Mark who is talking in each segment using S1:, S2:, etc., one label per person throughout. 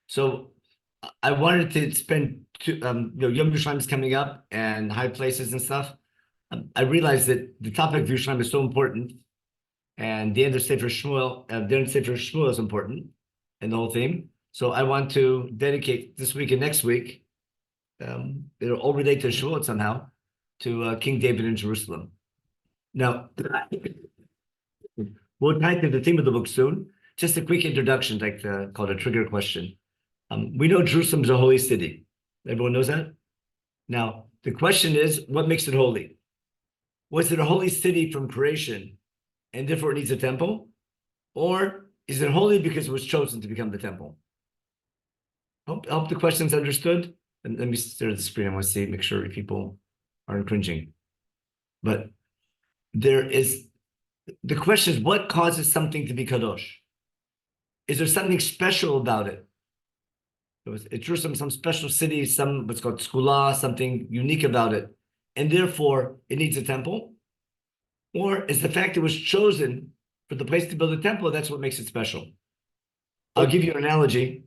S1: So I wanted to spend Yom Yerushalayim is coming up and high places and stuff. I realized that the topic of Yerushalayim is so important, and the end of Sefer Shmuel, the end of Sefer Shmuel is important, and the whole theme. So I want to dedicate this week and next week. It'll all relate to Shmuel somehow, to King David in Jerusalem. Now, we'll tie to the theme of the book soon. Just a quick introduction, called a trigger question. We know Jerusalem is a holy city. Everyone knows that? Now, the question is, what makes it holy? Was it a holy city from creation, and therefore it needs a temple? Or is it holy because it was chosen to become the temple? Hope the question's understood. And let me stare at the screen. I want to see, make sure people aren't cringing. But the question is, what causes something to be kadosh? Is there something special about it? Jerusalem, some special city, what's called skula, something unique about it, and therefore it needs a temple? Or is the fact it was chosen for the place to build a temple, that's what makes it special? I'll give you an analogy.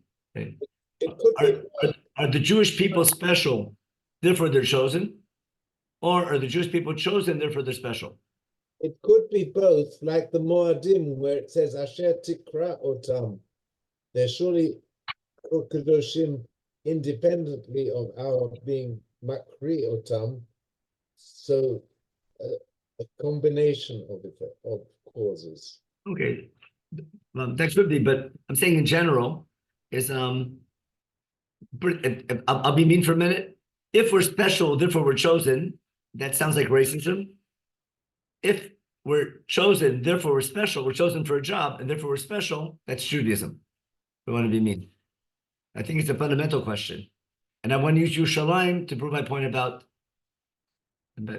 S1: Are the Jewish people special, therefore they're chosen? Or are the Jewish people chosen, therefore they're special?
S2: It could be both, like the Moadim, where it says Asher Tikra Otam. They're surely Kadoshim independently of our being Makri Otam. So a combination of causes.
S1: Okay. Thanks, Rabbi, but I'm saying in general is I'll be mean for a minute. If we're special, therefore we're chosen, that sounds like racism. If we're chosen, therefore we're special, we're chosen for a job, and therefore we're special, that's Judaism. We want to be mean. I think it's a fundamental question. And I want to use Yerushalayim to prove my point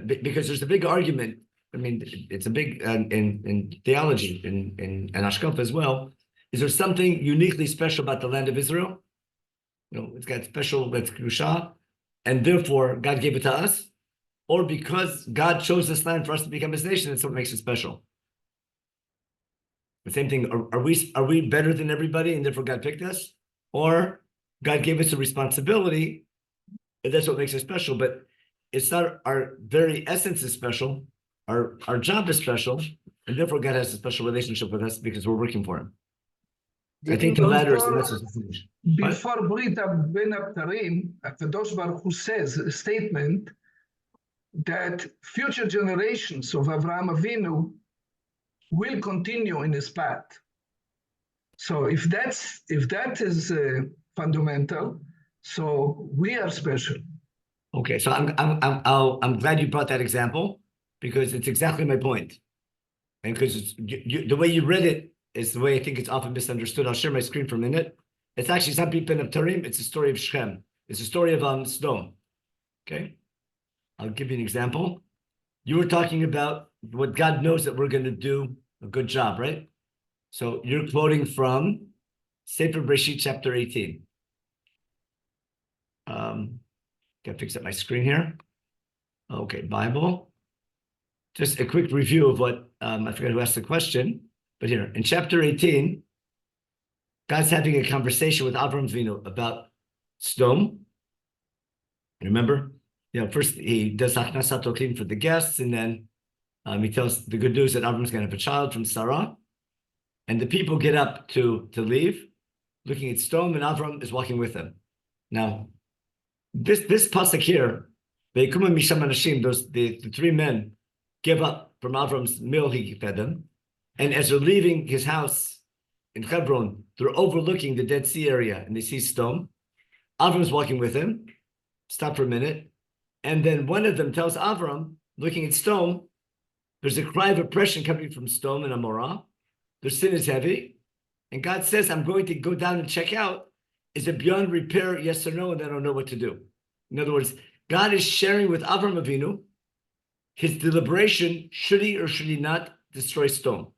S1: because there's a big argument. I mean, it's a big, in theology, in Ashkaf as well. Is there something uniquely special about the land of Israel? It's got special, it's Kedusha, and therefore God gave it to us? Or because God chose this land for us to become His nation, that's what makes it special. The same thing, are we better than everybody and therefore God picked us? Or God gave us a responsibility, and that's what makes it special. But it's not our very essence is special, our job is special, and therefore God has a special relationship with us because we're working for Him. I think the latter is the message.
S3: Before Brit Ben Abtarim, Kadosh Baruch Hu says a statement that future generations of Avraham Avinu will continue in his path. So if that is fundamental, so we are special.
S1: Okay, so I'm glad you brought that example because it's exactly my point, and because the way you read it is the way I think it's often misunderstood. I'll share my screen for a minute. It's actually not Ben Abtarim. It's a story of Shechem. It's a story of Sodom. Okay, I'll give you an example. You were talking about what God knows that we're going to do a good job, right? So you're quoting from Sefer Bereshit chapter 18. Gotta fix up my screen here. Okay, Bible. Just a quick review of what, I forgot who asked the question, but here, in chapter 18, God's having a conversation with Avram Avinu about Sodom. Remember? First he does Achnasat Okim for the guests, and then he tells the good news that Avram's going to have a child from Sarah. And the people get up to leave, looking at Sodom, and Avram is walking with them. Now, this pasuk here, the three men give up from Avram's meal he fed them, and as they're leaving his house in Hebron, they're overlooking the Dead Sea area, and they see Sodom. Avram's walking with him. Stop for a minute, and then one of them tells Avram, looking at Sodom, there's a cry of oppression coming from Sodom and Amorah. Their sin is heavy, and God says, I'm going to go down and check out. Is it beyond repair, yes or no? And I don't know what to do. In other words, God is sharing with Avram Avinu his deliberation, should he or should he not destroy Sodom?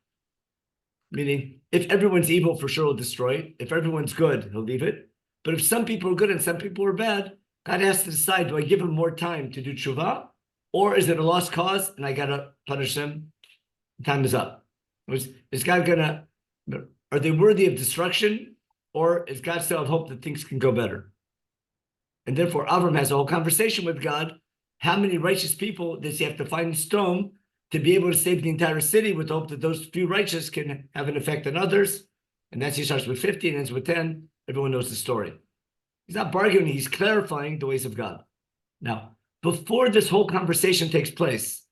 S1: Meaning, if everyone's evil, for sure he'll destroy it. If everyone's good, he'll leave it. But if some people are good and some people are bad, God has to decide, do I give him more time to do tshuva? Or is it a lost cause and I got to punish them? Time is up. Is God going to, are they worthy of destruction? or is God still have hope that things can go better? And therefore, Avram has a whole conversation with God. How many righteous people does he have to find in stone to be able to save the entire city with hope that those few righteous can have an effect on others? And that's he starts with 50 and ends with 10. Everyone knows the story. He's not bargaining, he's clarifying the ways of God. Now, before this whole conversation takes place,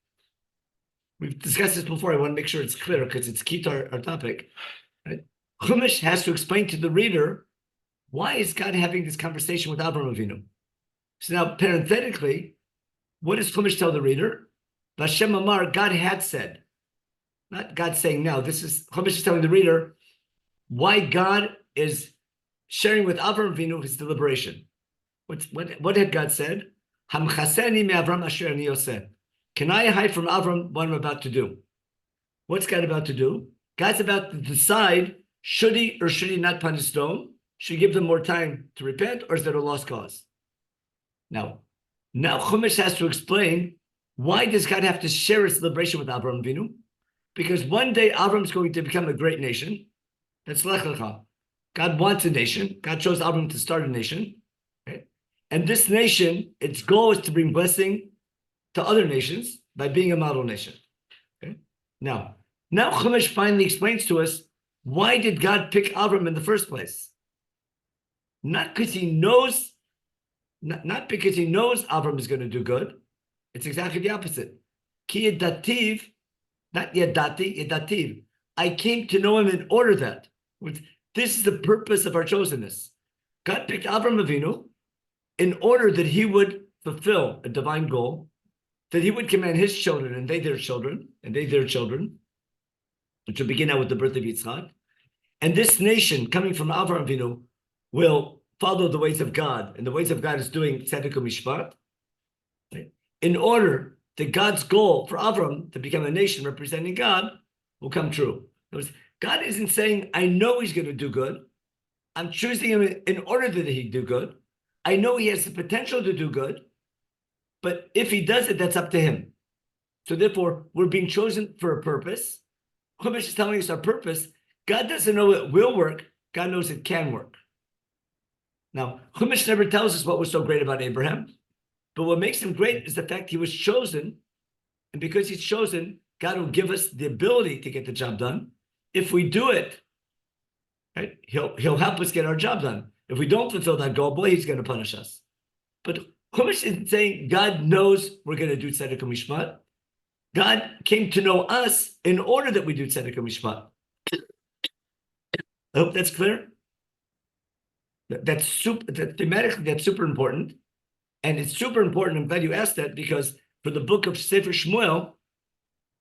S1: we've discussed this before. I want to make sure it's clear because it's key to our topic. Right? Chumash has to explain to the reader, why is God having this conversation with Avraham Avinu? So now, parenthetically, what does Chumash tell the reader? Vashem Amar, God had said. Not God saying now. This is Chumash is telling the reader why God is sharing with Avraham Avinu his deliberation. What had God said? Hamchaseni me Avram asher ani yoseh. Can I hide from Avram what I'm about to do? What's God about to do? God's about to decide, should he or should he not punish stone? Should he give them more time to repent, or is that a lost cause? Now Chumash has to explain, why does God have to share his deliberation with Avraham Avinu? Because one day Avram's going to become a great nation. That's Lech Lecha. God wants a nation. God chose Avram to start a nation. Okay? And this nation, its goal is to bring blessing to other nations by being a model nation. Okay? Now Chumash finally explains to us, why did God pick Avram in the first place? Not because he knows, not because he knows Avram is going to do good. It's exactly the opposite. Ki yedativ, not yedati, yedativ. I came to know him in order that. This is the purpose of our chosenness. God picked Avram Avinu in order that he would fulfill a divine goal, that he would command his children and they their children, which will begin out with the birth of Yitzchak. And this nation coming from Avram Avinu will follow the ways of God, and the ways of God is doing tzedek u'mishpat, right? In order that God's goal for Avram to become a nation representing God will come true. In other words, God isn't saying, I know he's going to do good. I'm choosing him in order that he do good. I know he has the potential to do good, but if he does it, that's up to him. So therefore, we're being chosen for a purpose. Chumash is telling us our purpose. God doesn't know it will work. God knows it can work. Now, Chumash never tells us what was so great about Abraham, but what makes him great is the fact he was chosen, and because he's chosen, God will give us the ability to get the job done. If we do it, right, he'll help us get our job done. If we don't fulfill that goal, boy, he's going to punish us. But Chumash isn't saying God knows we're going to do tzedek u'mishpat. God came to know us in order that we do tzedek u'mishpat. I hope that's clear. Thematically, that's super important. And it's super important. I'm glad you asked that, because for the book of Sefer Shmuel,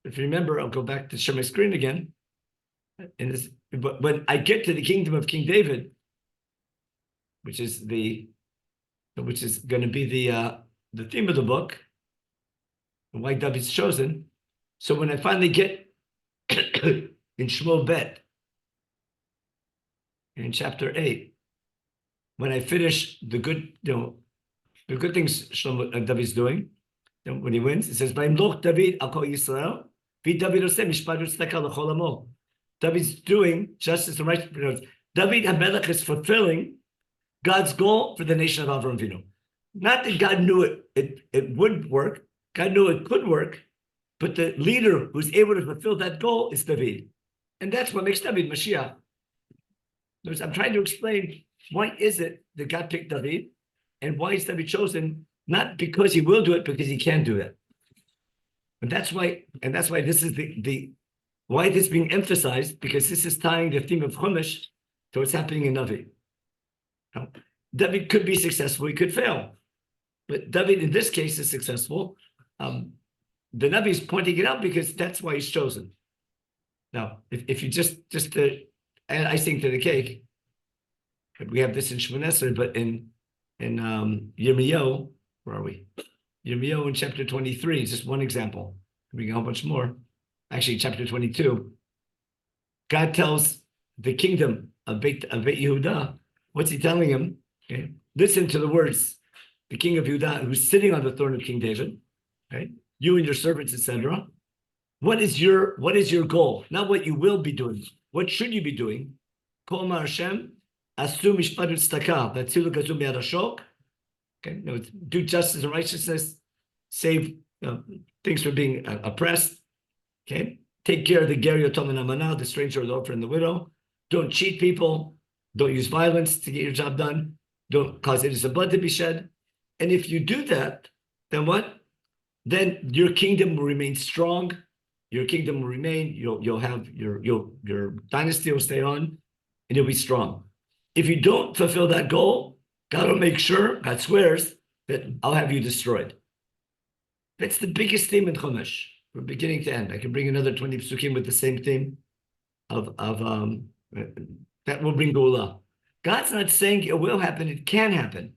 S1: if you remember, I'll go back to share my screen again. But when I get to the kingdom of King David, which is going to be the theme of the book, and why David's chosen. So when I finally get in Shmuel Bet, in chapter 8, when I finish the good things David's doing, when he wins, it says, "Vayimloch David al kol Yisrael, v'David oseh mishpat u'tzedakah l'chol hamo." David's doing justice and righteousness. David HaMelech is fulfilling God's goal for the nation of Avraham Avinu. Not that God knew it would work. God knew it could work, but the leader who's able to fulfill that goal is David. And that's what makes David Mashiach. I'm trying to explain, why is it that God picked David, and why is David chosen? Not because he will do it, because he can do it. And that's why this is why this is being emphasized, because this is tying the theme of Chumash to what's happening in Navi. Now, David could be successful, he could fail. But David, in this case, is successful. The Navi is pointing it out because that's why he's chosen. Now, if you just to add icing to the cake, we have this in Shemon Esrei, but in Yirmiyahu, where are we? Yirmiyahu in chapter 23 is just one example. We got a whole bunch more. Actually, chapter 22, God tells the kingdom of Beit Yehuda, what's he telling him? Okay, listen to the words, the king of Yehuda, who's sitting on the throne of King David, okay? You and your servants, etc. What is your goal? Not what you will be doing. What should you be doing? Kol ma Hashem, Asu mishpat tzedakah, v'tzilu gazu mi'ad hashok. Okay, no, do justice and righteousness, save things from being oppressed. Okay, take care of the ger yotom and almana, the stranger, the orphan, and the widow. Don't cheat people. Don't use violence to get your job done. Don't cause innocent blood to be shed. And if you do that, then what? Then your kingdom will remain strong. Your kingdom will remain. You'll have your dynasty will stay on, and you'll be strong. If you don't fulfill that goal, God will make sure, God swears, that I'll have you destroyed. That's the biggest theme in Chumash, from beginning to end. I can bring another 20 psukim with the same theme of that will bring Geulah. God's not saying it will happen, it can happen.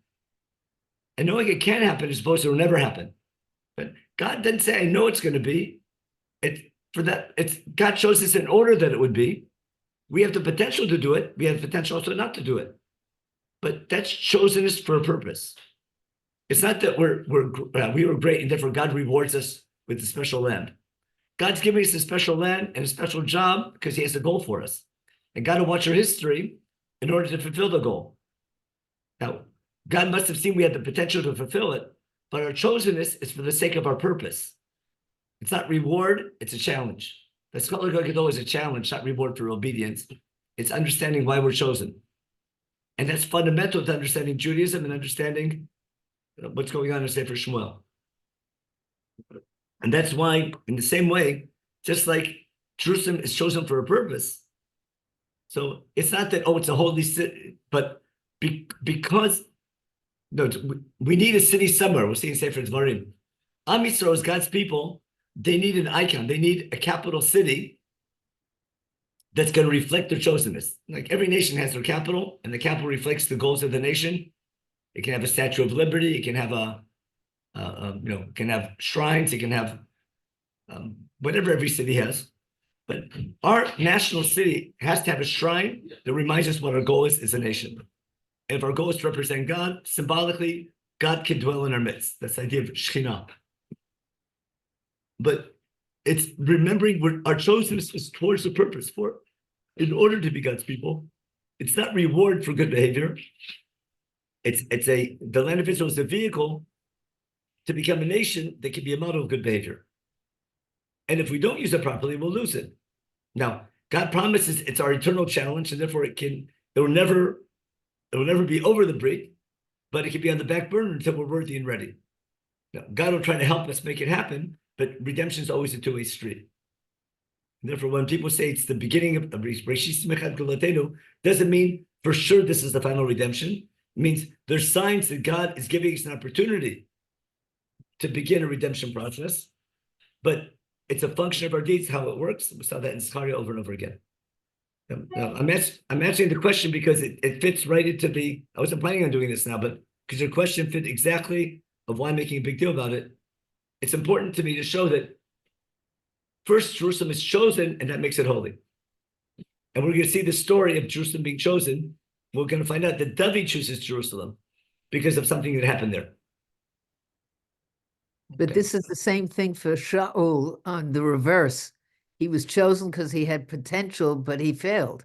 S1: And knowing it can happen is supposed to will never happen. But God didn't say, I know it's going to be. God chose this in order that it would be. We have the potential to do it. We have the potential also not to do it. But that's chosen us for a purpose. It's not that we were great and therefore God rewards us with a special land. God's giving us a special land and a special job because he has a goal for us. And God will watch our history in order to fulfill the goal. Now, God must have seen we had the potential to fulfill it, but our chosenness is for the sake of our purpose. It's not reward, it's a challenge. The Scholar Gadol is a challenge, not reward for obedience. It's understanding why we're chosen. And that's fundamental to understanding Judaism and understanding what's going on in Sefer Shmuel. And that's why, in the same way, just like Jerusalem is chosen for a purpose, so it's not that, it's a holy city, but because we need a city somewhere. We'll see in Sefer Dvarim. Am Yisrael is God's people. They need an icon. They need a capital city that's going to reflect their chosenness. Like every nation has their capital, and the capital reflects the goals of the nation. It can have a Statue of Liberty. It can have it can have shrines. It can have whatever every city has. But our national city has to have a shrine that reminds us what our goal is as a nation. And if our goal is to represent God, symbolically, God can dwell in our midst. That's the idea of Shekhinah. But it's remembering our chosenness is towards the purpose in order to be God's people. It's not reward for good behavior. The land of Israel is a vehicle to become a nation that can be a model of good behavior. And if we don't use it properly, we'll lose it. Now, God promises it's our eternal challenge, and therefore it will never be over the brink, but it can be on the back burner until we're worthy and ready. Now, God will try to help us make it happen, but redemption is always a two-way street. And therefore, when people say it's the beginning of Reshis Mechad Gulatenu, doesn't mean for sure this is the final redemption. It means there's signs that God is giving us an opportunity to begin a redemption process, but it's a function of our deeds, how it works. We saw that in Zechariah over and over again. Now, I'm answering the question because it fits right into I wasn't planning on doing this now, but because your question fit exactly of why I'm making a big deal about it. It's important to me to show that first, Jerusalem is chosen, and that makes it holy. And we're going to see the story of Jerusalem being chosen. We're going to find out that David chooses Jerusalem because of something that happened there.
S4: But this is the same thing for Shaul on the reverse. He was chosen because he had potential, but he failed.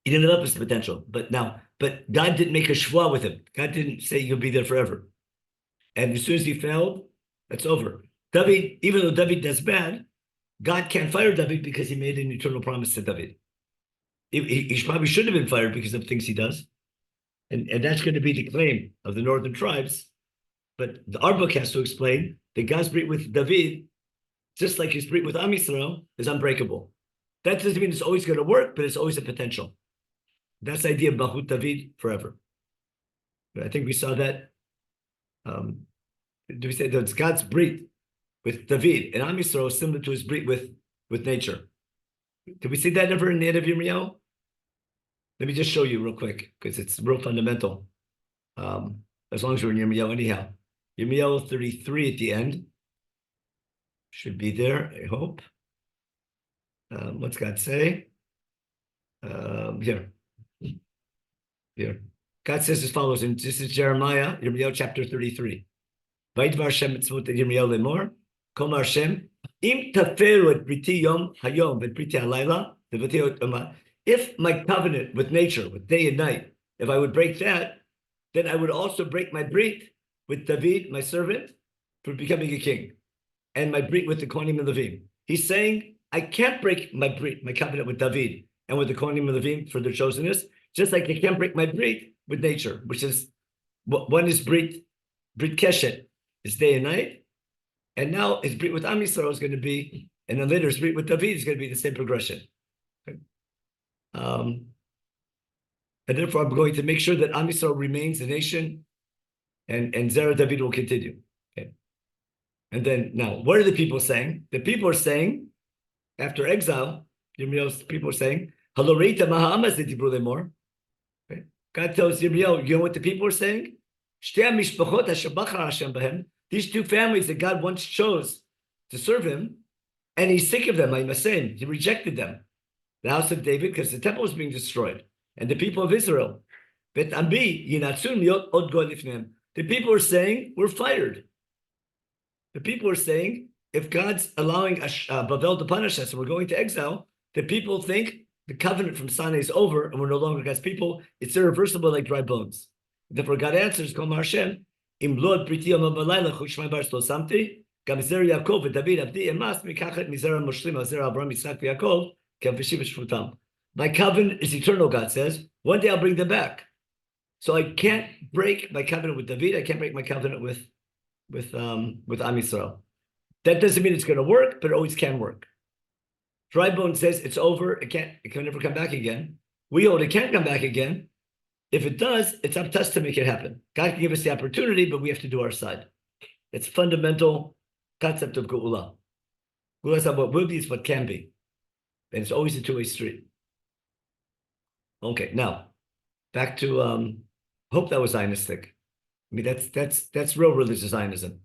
S1: He didn't live up his potential. But God didn't make a shvua with him. God didn't say you'll be there forever. And as soon as he failed, that's over. David, even though David does bad, God can't fire David because he made an eternal promise to David. He probably shouldn't have been fired because of things he does. And that's going to be the claim of the northern tribes. But our book has to explain that God's brit with David, just like his brit with Am Yisrael, is unbreakable. That doesn't mean it's always going to work, but it's always a potential. That's the idea of Malchut David forever. I think we saw that. Do we say that it's God's brit with David and Am Yisrael is similar to his brit with nature? Did we see that ever in the end of Yirmiyahu? Let me just show you real quick because it's real fundamental. As long as we're in Yirmiyahu anyhow. Yirmiyahu 33 at the end. Should be there, I hope. What's God say? Here. God says as follows, and this is Jeremiah, Yirmiyahu chapter 33. Vayidvar Hashem mitzvot Yirmiyahu lemor, Kol Hashem, im taferu et briti yom hayom et briti halayla, if my covenant with nature, with day and night, if I would break that, then I would also break my brit with David, my servant, for becoming a king, and my brit with the Kohanim and Levim. He's saying, I can't break my brit, my covenant with David and with the Kohanim and Levim for their chosenness, just like I can't break my brit with nature, which is, one is brit keshet, is day and night, and now his brit with Am Yisrael is going to be, and then later his brit with David is going to be the same progression. Okay. And therefore, I'm going to make sure that Am Yisrael remains a nation, and Zerah David will continue. Okay. And then now, what are the people saying? The people are saying, after exile, people are saying, "Haloreita Mahamas the Dibru lemor." God tells Yirmiyahu, you know what the people are saying? These two families that God once chose to serve him, and he's sick of them. He rejected them. The house of David, because the temple was being destroyed, and the people of Israel. The people are saying, we're fired. The people are saying, if God's allowing Bavel to punish us and we're going to exile, the people think the covenant from Sinai is over and we're no longer God's people. It's irreversible like dry bones. Therefore, God answers, Kol Hashem, Im lod priti yom v'layla chushmai bar shlo samti, gam zer Yaakov v'David abdi emas mikachet mizera moshlim al zera Abraham Yitzchak v'Yaakov kem v'shiv v'shvutam. My covenant is eternal, God says. One day I'll bring them back. So I can't break my covenant with David. I can't break my covenant with Am Yisrael. That doesn't mean it's going to work, but it always can work. Dry bone says it's over. It can never come back again. We hold it can't come back again. If it does, it's up to us to make it happen. God can give us the opportunity, but we have to do our side. It's fundamental concept of Geula. Geula is not what will be, it's what can be. And it's always a two-way street. Okay, now, back to, hope that was Zionistic. I mean, that's real religious Zionism.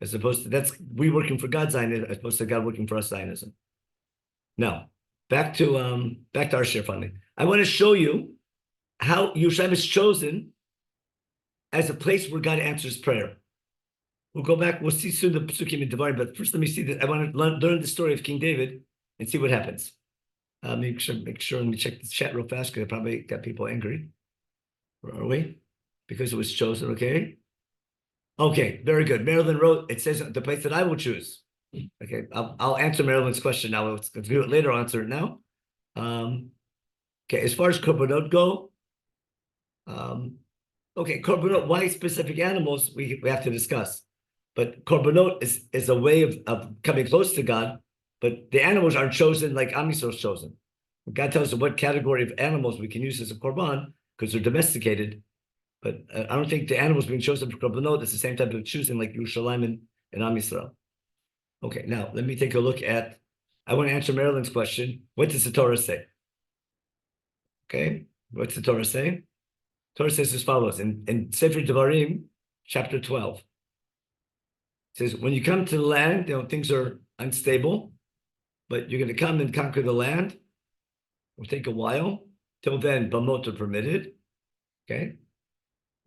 S1: As opposed to, that's we working for God's Zionism, as opposed to God working for us Zionism. Now, back to our share finally. I want to show you how Yerushalayim is chosen as a place where God answers prayer. We'll go back, we'll see soon the Psukim in Devarim, but first let me see that. I want to learn the story of King David and see what happens. Make sure, let me check the chat real fast, because I probably got people angry. Where are we? Because it was chosen, okay? Okay, very good. Marilyn wrote, it says the place that I will choose. Okay, I'll answer Marilyn's question now. Let's do it later, I'll answer it now. Okay, as far as korbanot go, okay, korbanot, why specific animals, we have to discuss. But korbanot is a way of coming close to God, but the animals aren't chosen like Am Yisrael is chosen. God tells us what category of animals we can use as a korban, because they're domesticated. But I don't think the animals being chosen for korbanot is the same type of choosing like Yerushalayim and Am Yisrael. Okay, now let me take a look at, I want to answer Marilyn's question. What does the Torah say? Okay, what's the Torah say? Torah says as follows, in Sefer Devarim, chapter 12. It says, when you come to the land, things are unstable, but you're going to come and conquer the land. It'll take a while. Till then, bamot are permitted. Okay?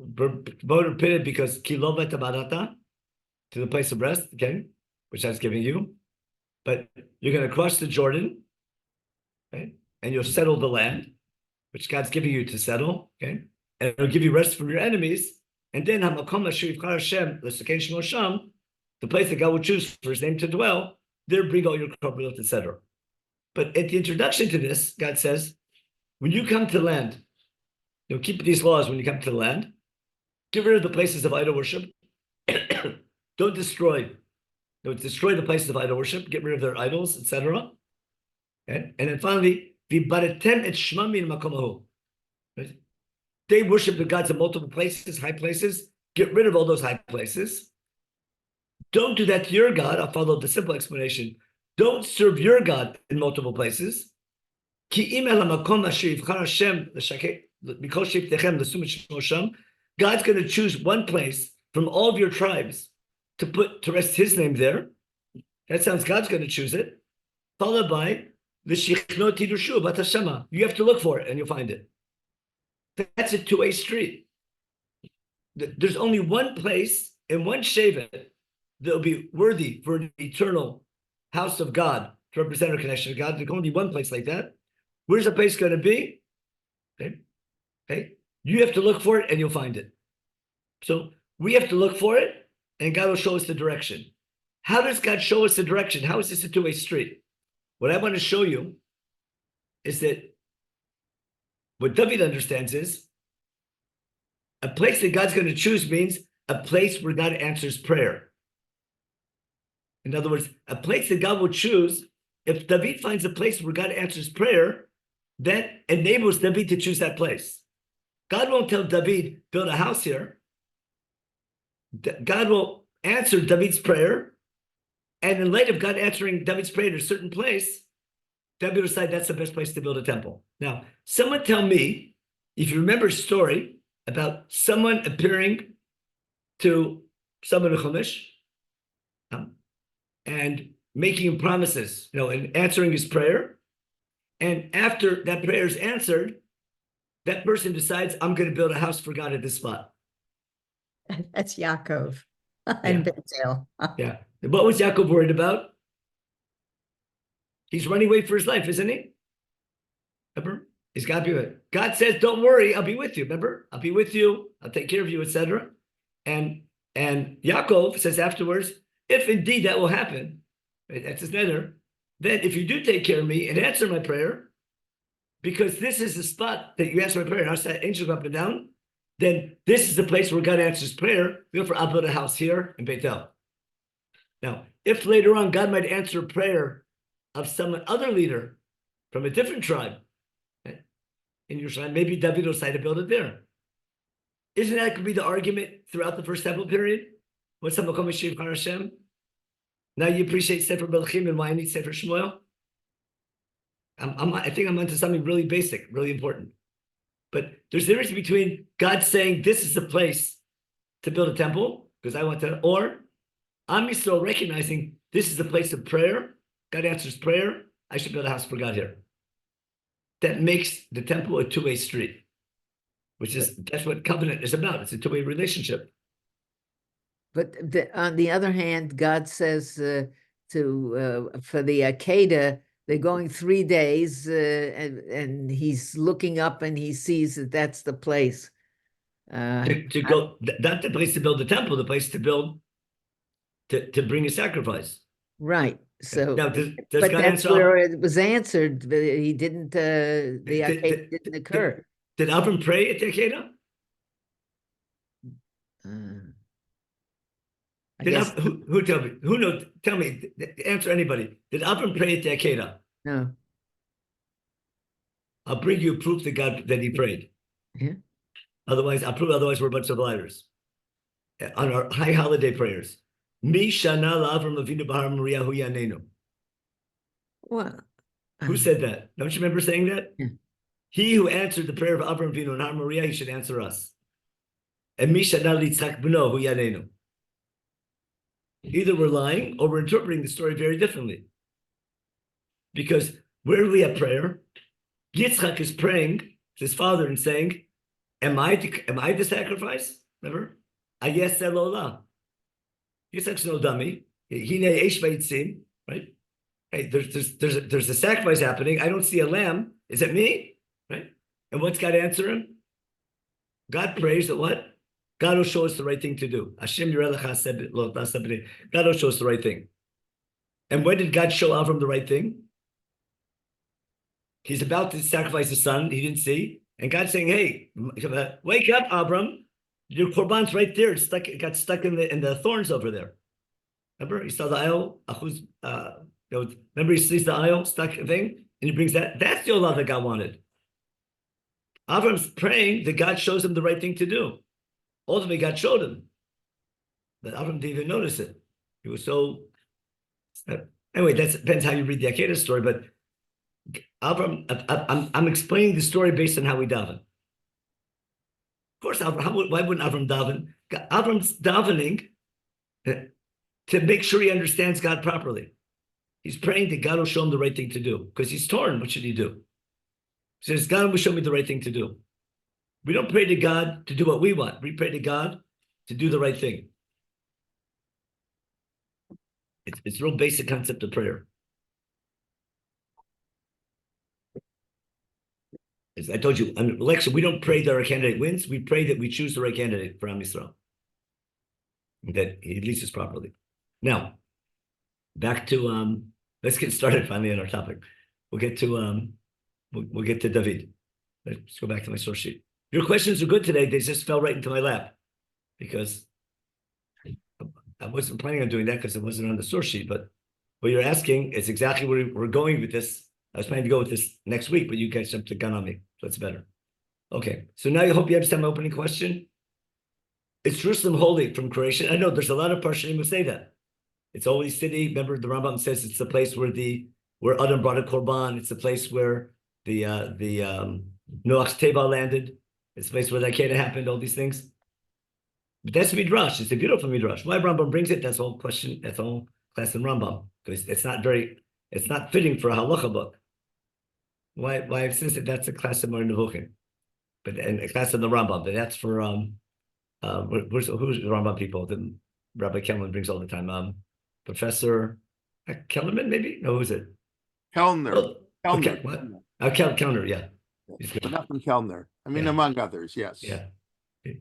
S1: Bamot are permitted because kilovat barata, to the place of rest, okay? Which I was giving you. But you're going to cross the Jordan, okay? And you'll settle the land, which God's giving you to settle, okay? And it'll give you rest from your enemies. And then Hamakom Asher Yivchar Hashem, L'Sakei Shmo Sham, the place that God will choose for his name to dwell, there bring all your korbanot, etc. But at the introduction to this, God says, when you come to land, keep these laws when you come to the land, get rid of the places of idol worship. Don't destroy the places of idol worship, get rid of their idols, etc. And then finally, V'baretem et shma min makom hahu. They worship the gods in multiple places, high places. Get rid of all those high places. Don't do that to your God. I'll follow the simple explanation. Don't serve your God in multiple places. God's going to choose one place from all of your tribes to rest his name there. That sounds God's going to choose it. Followed by you have to look for it and you'll find it. That's a two-way street. There's only one place in one Shevet that will be worthy for an eternal house of God to represent our connection to God. There's only one place like that. Where's the place going to be? Okay. Okay. You have to look for it and you'll find it. So we have to look for it and God will show us the direction. How does God show us the direction? How is this a two-way street? What I want to show you is that what David understands is a place that God's going to choose means a place where God answers prayer. In other words, a place that God will choose, if David finds a place where God answers prayer, that enables David to choose that place. God won't tell David, build a house here. God will answer David's prayer. And in light of God answering David's prayer in a certain place, David will decide that's the best place to build a temple. Now, someone tell me, if you remember a story about someone appearing to someone in Chumash and making him promises, and answering his prayer. And after that prayer is answered, that person decides, I'm going to build a house for God at this spot.
S5: That's Yaakov and Bethel.
S1: Yeah. What was Yaakov worried about? He's running away for his life, isn't he? Remember? He's got to be with him. God says, don't worry, I'll be with you. Remember? I'll be with you. I'll take care of you, etc. And Yaakov says afterwards, if indeed that will happen, right, that's his nether, then if you do take care of me and answer my prayer, because this is the spot that you answer my prayer, and I said angel go up and down, then this is the place where God answers prayer. Therefore, I'll build a house here in Bethel. Now, if later on God might answer a prayer of some other leader from a different tribe in Yerushalayim, maybe David will decide to build it there. Isn't that going to be the argument throughout the first temple period? What's up, Hashem? Now you appreciate Sefer Melachim and why I need Sefer Shmuel? I think I'm onto something really basic, really important. But there's a difference between God saying this is the place to build a temple, because I want to, or I'm still recognizing this is the place of prayer. God answers prayer. I should build a house for God here. That makes the temple a two-way street, that's what covenant is about. It's a two-way relationship.
S4: But on the other hand, God says for the Akedah, they're going 3 days, and he's looking up and he sees that that's the place.
S1: To go, not the place to build the temple, the place to build, to bring a sacrifice.
S4: Right. So,
S1: now, does
S4: but
S1: God
S4: that's
S1: answer
S4: where it was answered. He didn't. The Akedah didn't occur.
S1: Did Avram pray at the Akedah?
S4: I guess
S1: Who tell me? Who knows? Tell me. Answer anybody. Did Avram pray at the Akedah?
S4: no.
S1: I'll bring you proof that he prayed.
S4: Yeah.
S1: Otherwise, I'll prove. Otherwise, we're a bunch of liars. On our high holiday prayers, Mi Shana LaAvram Avinu Bahar Moriah Hu Yanenu.
S4: Well,
S1: Who said that? Don't you remember saying that?
S4: Yeah.
S1: He who answered the prayer of Avram Avinu in Har Moriah, he should answer us. And Mi Shana Litzchak Bno Hu Yanenu. Either we're lying or we're interpreting the story very differently. Because where do we have prayer? Yitzchak is praying to his father and saying, Am I the sacrifice? Remember? Ayes Elolah. Yitzchak's no dummy. Hine Eish Vaitzim, right? Hey, there's a sacrifice happening. I don't see a lamb. Is it me? Right? And what's God answer him? God prays that what? God will show us the right thing to do. Hashem Yirelecha said, God will show us the right thing. And when did God show Avram the right thing? He's about to sacrifice his son. He didn't see. And God's saying, hey, wake up, Avram. Your korban's right there. It got stuck in the thorns over there. Remember? He saw the aisle. Remember he sees the aisle stuck thing? And he brings that. That's the olah that God wanted. Avram's praying that God shows him the right thing to do. Ultimately, God showed him. But Avram didn't even notice it. He was so... Anyway, that depends how you read the Akedah story, but Avram, I'm explaining the story based on how we daven. Of course, why wouldn't Avram daven? Avram's davening to make sure he understands God properly. He's praying that God will show him the right thing to do because he's torn. What should he do? He says, God will show me the right thing to do. We don't pray to God to do what we want. We pray to God to do the right thing. It's a real basic concept of prayer. As I told you, on election, we don't pray that our candidate wins. We pray that we choose the right candidate for Am Yisrael, that he leads us properly. Now, back to let's get started finally on our topic. We'll get to David. Let's go back to my source sheet. Your questions are good today. They just fell right into my lap because I wasn't planning on doing that because it wasn't on the source sheet. But what you're asking is exactly where we're going with this. I was planning to go with this next week, but you guys jumped the gun on me, so it's better. Okay, so now I hope you understand my opening question. Is Jerusalem holy from creation? I know there's a lot of Parshanim who say that. It's holy city. Remember, the Rambam says it's the place where Adam brought a korban. It's the place where the Noach's Teva landed. It's the place where the Akedah happened. All these things. But that's a midrash. It's a beautiful midrash. Why Rambam brings it? That's all question. That's all class in Rambam because it's not fitting for a halacha book. Why since that's a class of Moreh Nevuchim, but and a class of the Rambam. But that's for who's the Rambam people that Rabbi Kellerman brings all the time. Professor Kellerman, maybe? No, who's it?
S6: Kellner.
S1: Oh,
S6: Kellner.
S1: okay, what? Kellner, yeah.
S6: Nothing Kellner. I mean,
S1: Yeah.
S6: among others, yes.
S1: Yeah.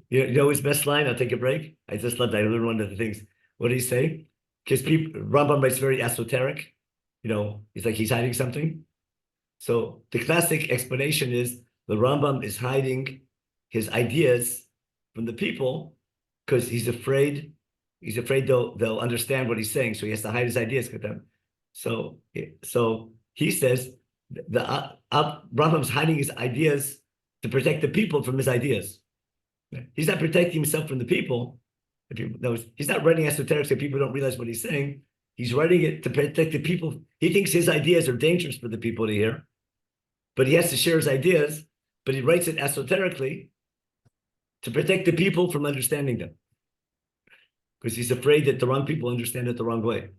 S1: You know his best line? I'll take a break. I just love that. I learned one of the things. What did he say? Because Rambam writes very esoteric. It's like he's hiding something. So the classic explanation is the Rambam is hiding his ideas from the people because he's afraid they'll understand what he's saying. So he has to hide his ideas with them. So he says the Rambam's hiding his ideas to protect the people from his ideas. He's not protecting himself from the people. He's not writing esoteric so people don't realize what he's saying. He's writing it to protect the people. He thinks his ideas are dangerous for the people to hear, but he has to share his ideas, but he writes it esoterically to protect the people from understanding them. Because he's afraid that the wrong people understand it the wrong way.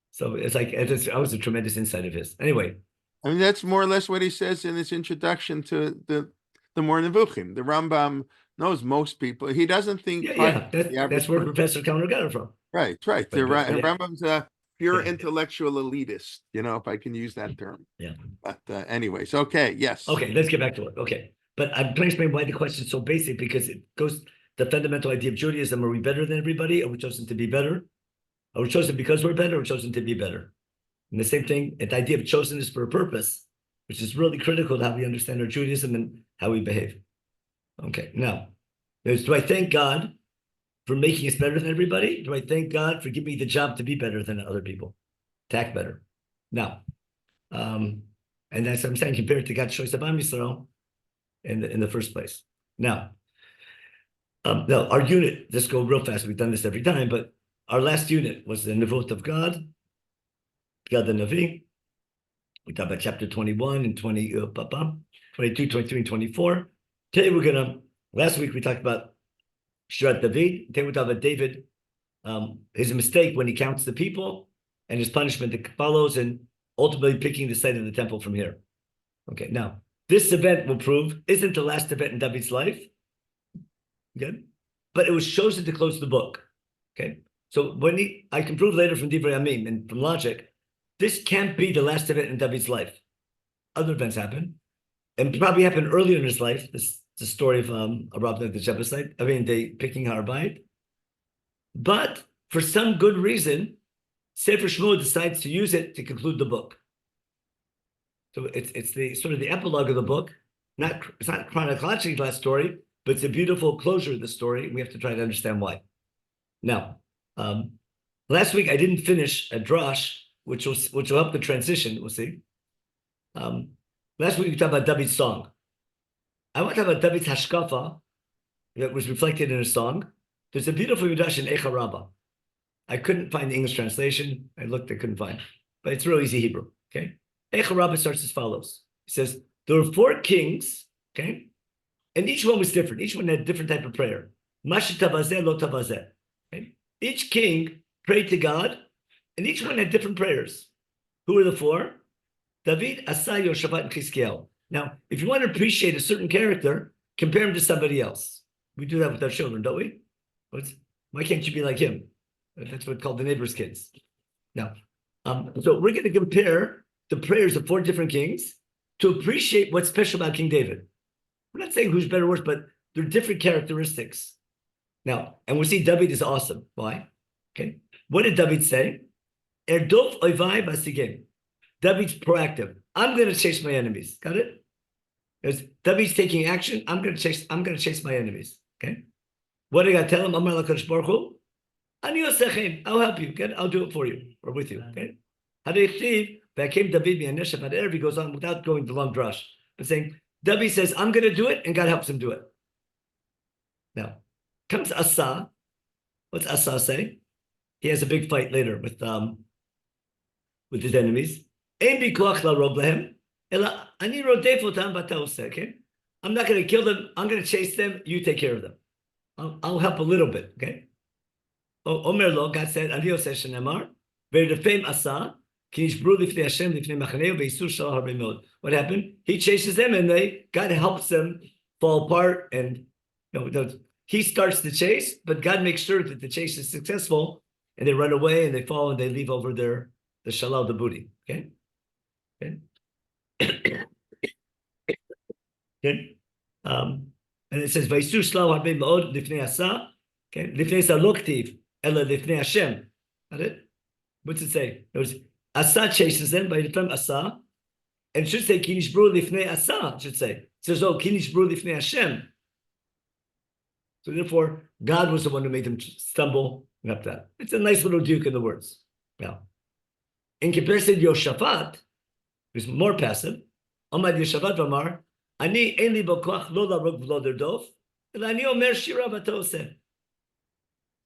S1: So it's like, that was a tremendous insight of his. Anyway.
S6: I mean, that's more or less what he says in his introduction to the Moreh Nevuchim. The Rambam knows most people. He doesn't think...
S1: That's where Professor Kellner got it from.
S6: Right.
S1: But
S6: Rambam's a pure intellectual elitist, if I can use that term.
S1: Yeah.
S6: But anyways, okay, yes.
S1: Okay, let's get back to it. Okay. But I'm trying to explain why the question is so basic, because it goes the fundamental idea of Judaism. Are we better than everybody? Are we chosen to be better? Are we chosen because we're better, or chosen to be better? And the same thing, the idea of chosen is for a purpose, which is really critical to how we understand our Judaism and how we behave. Okay, now, do I thank God for making us better than everybody? Do I thank God for giving me the job to be better than other people, to act better? Now, and that's what I'm saying, compared to God's choice of Am Yisrael in the first place. Now, our unit, just go real fast, we've done this every time, but our last unit was the Nevot of God the Navi. We talked about chapter 21 and 22, 23, and 24. Today last week we talked about Shirat David. Today we talk about David, his mistake when he counts the people and his punishment that follows, and ultimately picking the site of the temple from here. Okay, now, this event will prove isn't the last event in David's life, okay? But it was chosen to close the book, okay? So I can prove later from Divrei Yamim and from logic, this can't be the last event in David's life. Other events happen, and probably happened earlier in his life. This is the story of Rabbi the Jebusite. They picking Harbait. But for some good reason, Sefer Shmuel decides to use it to conclude the book. So it's the sort of the epilogue of the book. It's not chronologically the last story, but it's a beautiful closure of the story. We have to try to understand why. Now, last week I didn't finish a drash, which will help the transition. We'll see. Last week we talked about David's song. I want to talk about David's hashkafa that was reflected in a song. There's a beautiful midrash in Eicha Rabbah. I couldn't find the English translation. I looked, I couldn't find, but it's real easy Hebrew. Okay, Eicha Rabbah starts as follows. It says there were 4 kings. Okay, and each one was different. Each one had a different type of prayer. Mashi tavazeh lo tavazeh. Okay, each king prayed to God, and each one had different prayers. Who were the 4? David, Asai, Yoshaphat, and Chizkiel. Now, if you want to appreciate a certain character, compare him to somebody else. We do that with our children, don't we? Why can't you be like him? That's what's called the neighbor's kids. Now, so we're going to compare the prayers of 4 different kings, to appreciate what's special about King David. We're not saying who's better or worse, but there are different characteristics. Now, and we see David is awesome. Why? Okay. What did David say? Erdof oivai basigem. David's proactive. I'm going to chase my enemies. Got it? Because David's taking action. I'm going to chase my enemies. Okay. What did I tell him? Amar LaKadosh Baruch Hu, Ani osechem. I'll help you. Okay. I'll do it for you or with you. Okay. He goes on without going the long drush, but saying, David says, I'm going to do it, and God helps him do it. Now, comes Asa. What's Asa say? He has a big fight later with his enemies. Okay? I'm not going to kill them. I'm going to chase them. You take care of them. I'll help a little bit. Okay. Omer lo, God said, Asa. What happened? He chases them, and God helps them fall apart. And he starts the chase, but God makes sure that the chase is successful, and they run away and they fall and they leave over the shalal, the booty. Okay. Okay. Okay. And it says Vaisu Shlau Harbe Meod Lifnei Asa. Okay. Lifnei Asa lo ktiv ela Lifnei Hashem. Got it? What's it say? It was Asa chases them by the term Asa, and it should say Kinishbru Lifnei Asa. It should say. It says, oh, Kinishbru Lifnei Hashem. So therefore, God was the one who made them stumble up that. It's a nice little duke in the words. Now, in comparison to Yoshaphat, who's more passive, Amad Yoshaphat Vamar, Ani Eli Bokoach Lo Larog V'Lo Derdof, Ani Omer Shira Batose.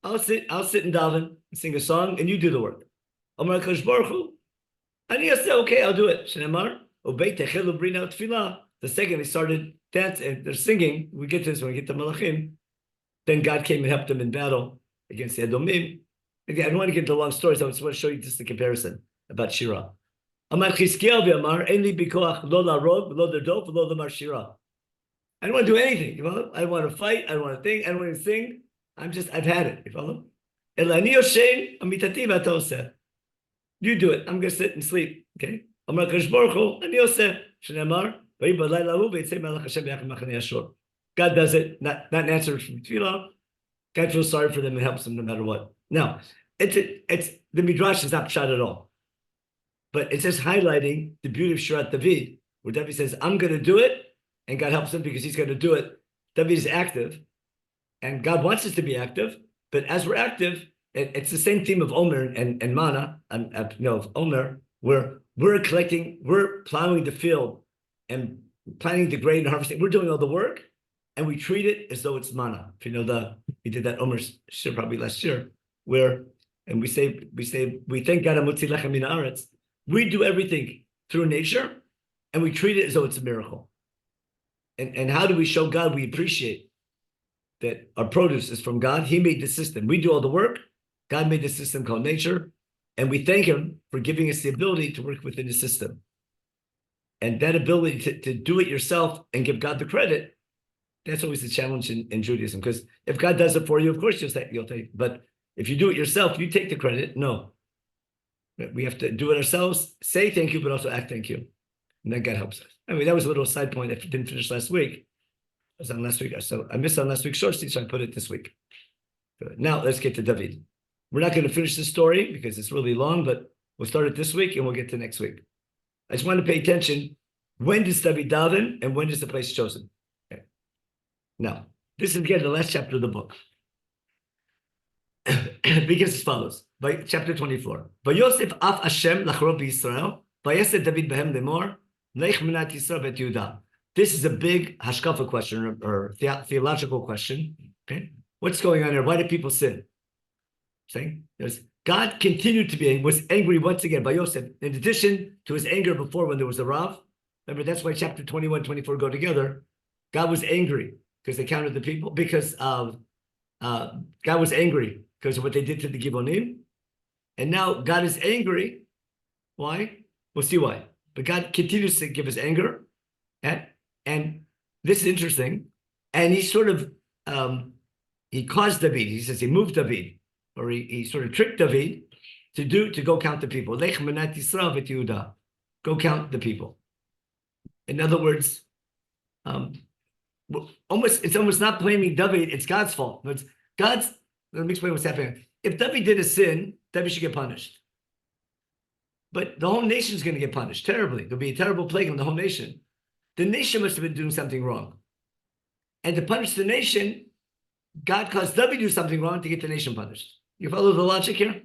S1: I'll sit and daven and sing a song, and you do the work. Amar Kadosh Baruch Hu, Ani say, okay, I'll do it. Shneimar, Obey Techelu Brina Tefillah. The second they started dancing, they're singing. We get to this when we get to Malachim. Then God came and helped them in battle against the Edomim. Again, I don't want to get into long stories. I just want to show you just the comparison about Shira. Amar Chizkiel v'Amar, Ein li bikoach lo larog, lo derdof, lo lamar Shira. I don't want to do anything. You follow? I don't want to fight. I don't want to think. I don't want to sing. I've had it. You follow? Elani Yoshem, amitati v'atoseh. You do it. I'm going to sit and sleep. Okay? Amar Kadosh Baruch Hu, Ani Yoseh, Shneimar, v'yi b'layla hu v'yitzei melech Hashem b'yachim machane Ashur. God does it, not an answer from tefillah. God feels sorry for them and helps them no matter what. Now, it's the midrash is not shot at all, but it's just highlighting the beauty of Shirat David, where David says, "I'm going to do it," and God helps him because he's going to do it. David is active, and God wants us to be active. But as we're active, it's the same theme of Omer and Mana, of Omer, where we're plowing the field and planting the grain and harvesting. We're doing all the work. And we treat it as though it's mana. If you know we did that Omer shir probably last year, we thank God Amutzi Lechem Min Haaretz. We do everything through nature, and we treat it as though it's a miracle. And how do we show God we appreciate that our produce is from God? He made the system. We do all the work. God made the system called nature, and we thank Him for giving us the ability to work within the system. And that ability to do it yourself and give God the credit. That's always the challenge in Judaism, because if God does it for you, of course you'll take it. But if you do it yourself, you take the credit. No. We have to do it ourselves, say thank you, but also act thank you. And then God helps us. I mean, that was a little side point I didn't finish last week. I was on last week. So I missed on last week's short sheet, so I put it this week. Good. Now let's get to David. We're not going to finish the story because it's really long, but we'll start it this week and we'll get to next week. I just want to pay attention. When does David daven and when is the place chosen? Now, this is again the last chapter of the book. Because as follows, by chapter 24. Vayosef af Hashem lachrov b'Yisrael, vayesed David behem lemor, leich menat Yisrael bet Yehuda. This is a big hashkafa question or theological question. Okay, what's going on here? Why do people sin? Saying God continued to be was angry once again by Yosef. In addition to his anger before when there was a Rav, remember that's why chapter 21, 24 go together. God was angry because they counted the people, because of God was angry because of what they did to the Gibonim. And now God is angry. Why? We'll see why. But God continues to give his anger. And this is interesting. And he sort of, he caused David, he says he moved David, or he sort of tricked David to go count the people. Lech menat Yisrael v'et Yehuda. Go count the people. In other words, it's almost not blaming David, it's God's fault. It's God's, let me explain what's happening. If David did a sin, David should get punished. But the whole nation is going to get punished terribly. There'll be a terrible plague on the whole nation. The nation must have been doing something wrong. And to punish the nation, God caused David to do something wrong to get the nation punished. You follow the logic here?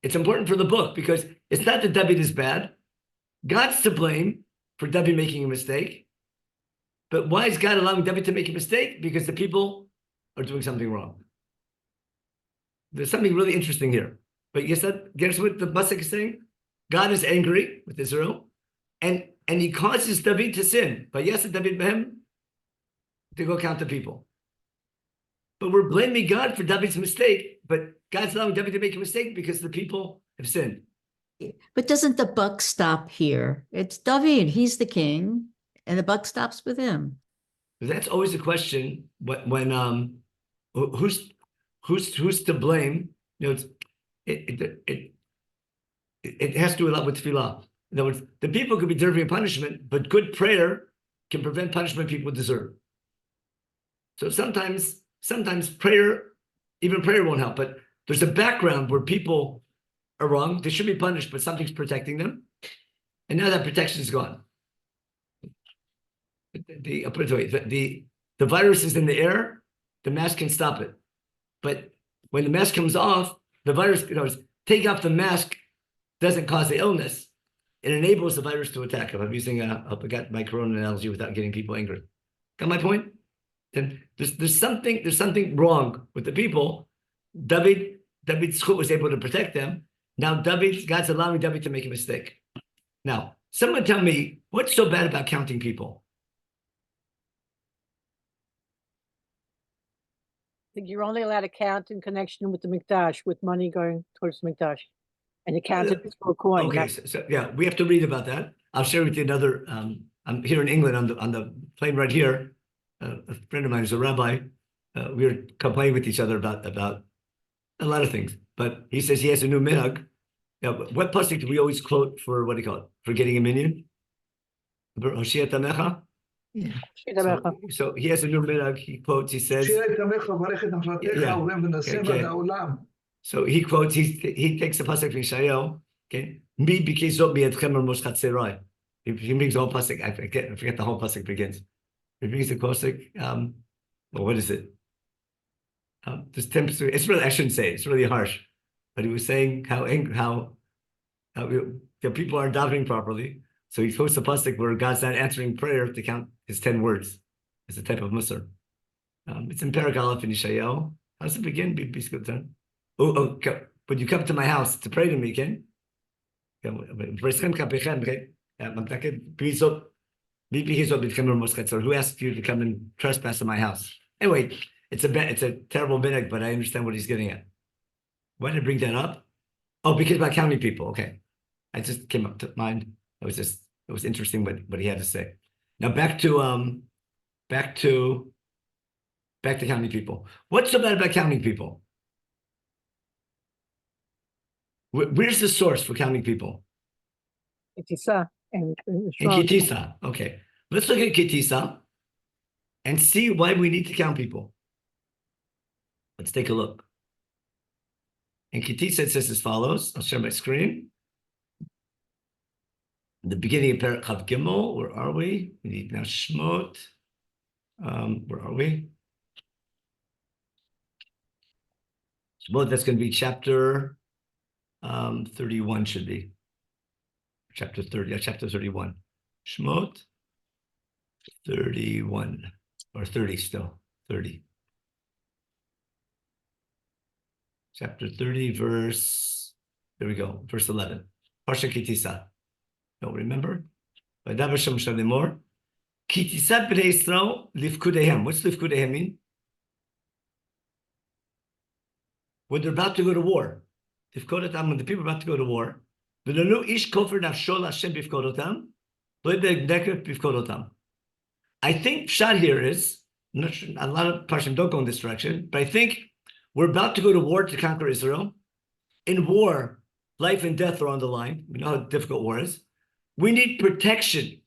S1: It's important for the book because it's not that David is bad. God's to blame for David making a mistake. But why is God allowing David to make a mistake? Because the people are doing something wrong. There's something really interesting here. But guess what the Pasuk is saying? God is angry with Israel, and he causes David to sin. But yes, David Behem to go count the people. But we're blaming God for David's mistake, but God's allowing David to make a mistake because the people have sinned.
S5: But doesn't the buck stop here? It's David, he's the king, and the buck stops with him.
S1: That's always a question when who's to blame? You know, it has to do a lot with tefillah. In other words, the people could be deserving of punishment, but good prayer can prevent punishment people deserve. So sometimes prayer, even prayer won't help, but there's a background where people are wrong. They should be punished, but something's protecting them. And now that protection is gone. The virus is in the air, the mask can stop it. But when the mask comes off, the virus, take off the mask doesn't cause the illness. It enables the virus to attack. If I'm using I got my corona analogy without getting people angry. Got my point? Then there's something wrong with the people. David's chut was able to protect them. Now God's allowing David to make a mistake. Now, someone tell me what's so bad about counting people?
S7: I think you're only allowed to count in connection with the Mikdash, with money going towards the Mikdash. And you count it for a coin.
S1: Okay, so yeah, we have to read about that. I'll share with you another. I'm here in England on the plane right here. A friend of mine who's a rabbi. We were complaining with each other about a lot of things. But he says he has a new minhag. What pasuk do we always quote for what do you call it? For getting a minyan? Hoshea Tamecha?
S5: Yeah.
S1: So he has a new minhag. He quotes. He says. So he quotes. He takes the pasuk from Yeshayahu. Okay, mi bikizot miadchem moshchat serai. He brings the whole pasuk. I forget the whole pasuk begins. He brings the pasuk. Well, what is it? This 10%. It's really, I shouldn't say. It's really harsh. But he was saying how the people aren't davening properly. So he quotes the pasuk where God's not answering prayer to count his 10 words. It's a type of musar. It's in Perek Aleph in Yeshayahu. How does it begin? But you come to my house to pray to me, Ken. So who asked you to come and trespass in my house? Anyway, it's a terrible minhag, but I understand what he's getting at. Why did I bring that up? Oh, because about counting people. Okay, I just came up to mind. It was interesting what he had to say. Now back to counting people. What's so bad about counting people? Where's the source for counting people?
S7: Kitisa and
S1: In Kitisa. Okay. Let's look at Kitisa and see why we need to count people. Let's take a look. In Kitisa, it says as follows. I'll share my screen. In the beginning of Perek Chav Gimel, where are we? We need now Shmot. Where are we? Shmot, that's going to be chapter 31 should be. Chapter 30, chapter 31. Shmot 31, or 30 still, 30. Chapter 30, verse, there we go, verse 11. Parsha Kitisa. Don't remember? Vaydaber Shem Shalimor. Kitisa b'nei Yisrael lifkudehem. What's lifkudehem mean? When they're about to go to war. Lifkodatam, when the people are about to go to war. V'lanu ish kofer nafsho Hashem bifkodotam. Lo yibeg bifkodotam. I think Pshat here is, I'm not sure, a lot of Parshim don't go in this direction, but I think we're about to go to war to conquer Israel. In war, life and death are on the line. We know how difficult war is. We need protection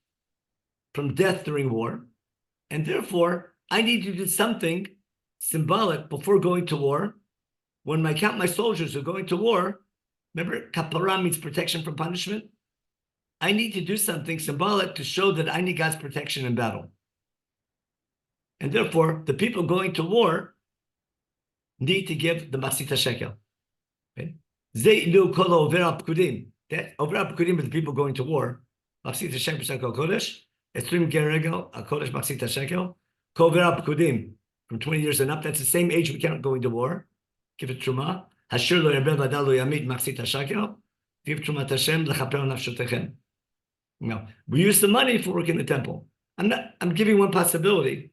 S1: from death during war, and therefore I need to do something symbolic before going to war. When I count my soldiers who are going to war, remember, kapara means protection from punishment. I need to do something symbolic to show that I need God's protection in battle. And therefore, the people going to war need to give the Machzit shekel. That over apkudim are the people going to war. Machzit shekel kodesh. Esrim geregel a kodesh Machzit shekel. Kover apkudim from 20 years and up. That's the same age we count going to war. Give it truma. Hashir lo yarbeh vadal lo yamid Machzit shekel. Give trumat Hashem lechaper nafshotechem. No, we use the money for work in the temple. I'm giving one possibility,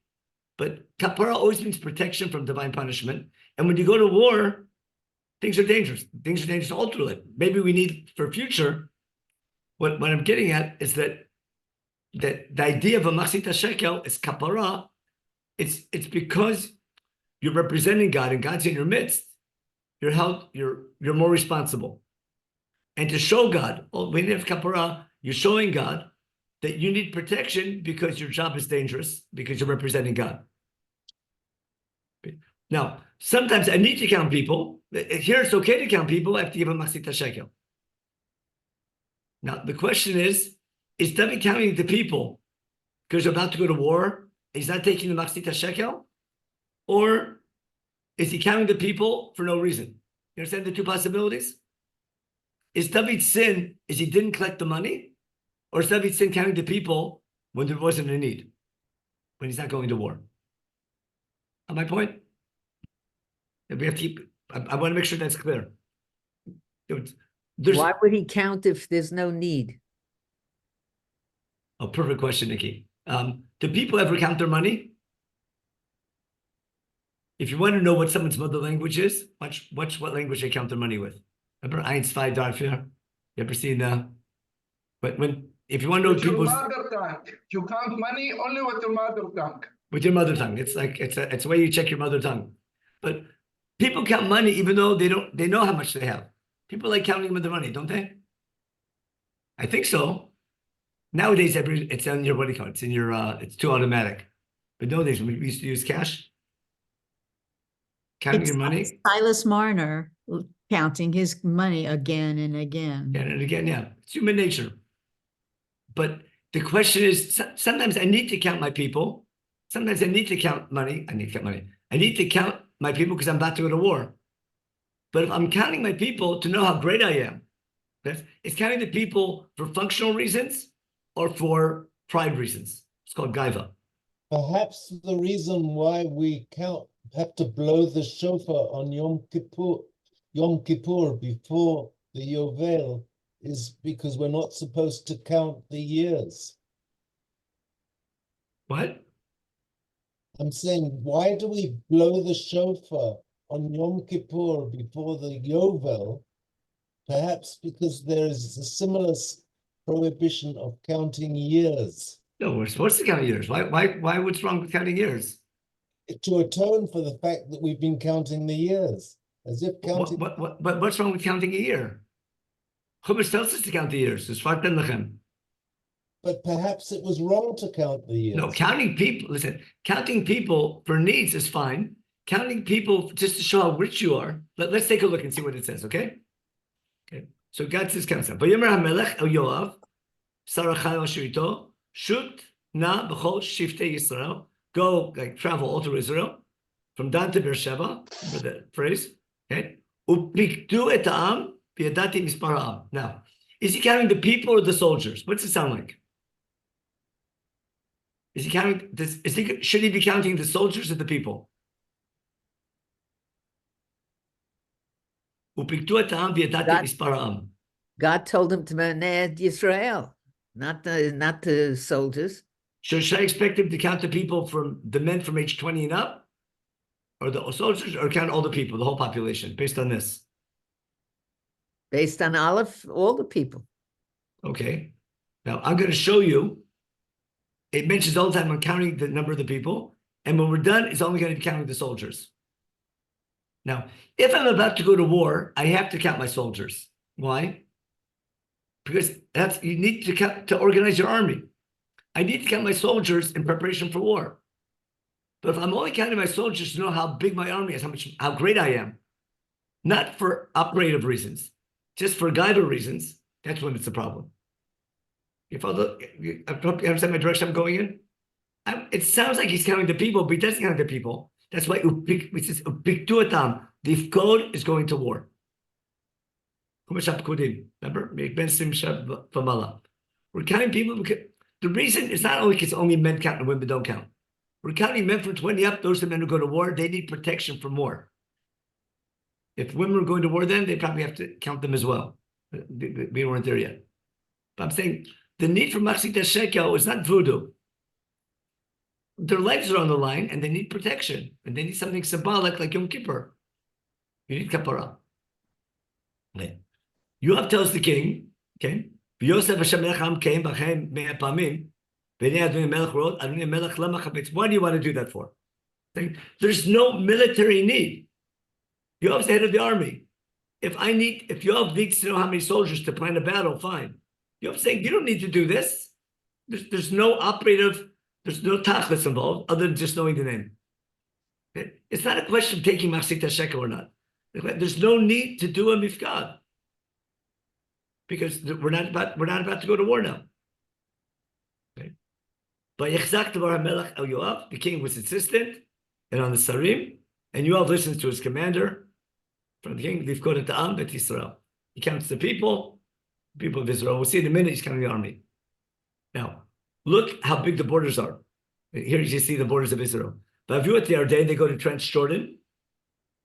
S1: but kapara always means protection from divine punishment. And when you go to war, things are dangerous. Things are dangerous ultimately. Maybe we need for future. What I'm getting at is that the idea of a Machzit shekel is kapara. It's because you're representing God and God's in your midst. You're more responsible. And to show God, when you have kapara, you're showing God that you need protection because your job is dangerous, because you're representing God. Now, sometimes I need to count people. Here it's okay to count people. I have to give a Machzit shekel. Now, the question is David counting the people because they're about to go to war? He's not taking the Machzit shekel? Or is he counting the people for no reason? You understand the two possibilities? Is David's sin is he didn't collect the money? Or is David's sin counting the people when there wasn't a need? When he's not going to war? On my point? We have to keep, I want to make sure that's clear.
S4: Why would he count if there's no need?
S1: A perfect question, Nikki. Do people ever count their money? If you want to know what someone's mother language is, watch what language they count their money with. Remember Eins, Zwei, Drei, Vier? You ever seen if you want to know
S3: With your
S1: people's
S3: mother tongue. You count money only with your mother tongue.
S1: with your mother tongue. It's like it's a way you check your mother tongue. But people count money even though they know how much they have. People like counting with their money, don't they? I think so. Nowadays, it's on your, what do you call it? It's in your it's too automatic. But nowadays, we used to use cash. Counting your money.
S5: Silas Marner counting his money again and again.
S1: Again and again, yeah. It's human nature. But the question is, sometimes I need to count my people. Sometimes I need to count money. I need to count money. I need to count my people because I'm about to go to war. But if I'm counting my people to know how great I am, it's counting the people for functional reasons or for pride reasons. It's called gaiva.
S2: Perhaps the reason why we have to blow the shofar on Yom Kippur before the Yovel is because we're not supposed to count the years.
S1: What?
S2: I'm saying, why do we blow the shofar on Yom Kippur before the Yovel? Perhaps because there is a similar prohibition of counting years.
S1: No, we're supposed to count years. Why? What's wrong with counting years?
S2: To atone for the fact that we've been counting the years, as if counting.
S1: But what's wrong with counting a year? Chumash tells us to count the years. It's Menachem.
S2: But perhaps it was wrong to count the years.
S1: No, counting people. Listen, counting people for needs is fine. Counting people just to show how rich you are. Let's take a look and see what it says. Okay. Okay. So God says, "Count some." Vayomer HaMelech El Yoav, Sarachai El Shirito, Shut Na B'chol Shiftei Yisrael. Go, like, travel all through Israel, from Dan to Beersheba, for the phrase, okay? Upikdu et ha'am, v'yadati mispar ha'am. Now, is he counting the people or the soldiers? What's it sound like? Is he counting this? Should he be counting the soldiers or the people? Upikdu et ha'am, v'yadati mispar ha'am.
S4: God told him to manage Israel, not the soldiers.
S1: Should I expect him to count the people from the men from age 20 and up? Or the soldiers, or count all the people, the whole population, based on this?
S4: Based on all the people.
S1: Okay. Now, I'm going to show you. It mentions all the time I'm counting the number of the people. And when we're done, it's only going to be counting the soldiers. Now, if I'm about to go to war, I have to count my soldiers. Why? Because you need to count to organize your army. I need to count my soldiers in preparation for war. But if I'm only counting my soldiers to know how big my army is, how great I am, not for operative reasons, just for gaiva reasons, that's when it's a problem. You follow? I hope you understand my direction I'm going in. It sounds like he's counting the people, but he doesn't count the people. That's why it says the code is going to war. Remember? We're counting people because the reason is not only because only men count and women don't count. We're counting men from 20 up. Those are men who go to war. They need protection from war. If women were going to war then, they probably have to count them as well. We weren't there yet. But I'm saying the need for Machzit Shekel is not voodoo. Their lives are on the line and they need protection. And they need something symbolic like Yom Kippur. You need kapara. Okay. Yoav tells the king, okay, Yosef Hashem Menachem came b'chem mea pamim. Why do you want to do that for? There's no military need. Yoav's the head of the army. If Yoav needs to know how many soldiers to plan a battle, fine. Yoav's saying, you don't need to do this. There's no operative, there's no tachlis involved other than just knowing the name. It's not a question of taking Machzit Shekel or not. There's no need to do a mifkad. Because we're not about to go to war now. Okay. But Yoav, the king was insistent, and on the Sarim, and Yoav listens to his commander from the king, Livkot Ta'am Bet Yisrael. He counts the people of Israel. We'll see in a minute, he's counting the army. Now, look how big the borders are. Here you see the borders of Israel. But Aviut Yarden, they go to Trench Jordan,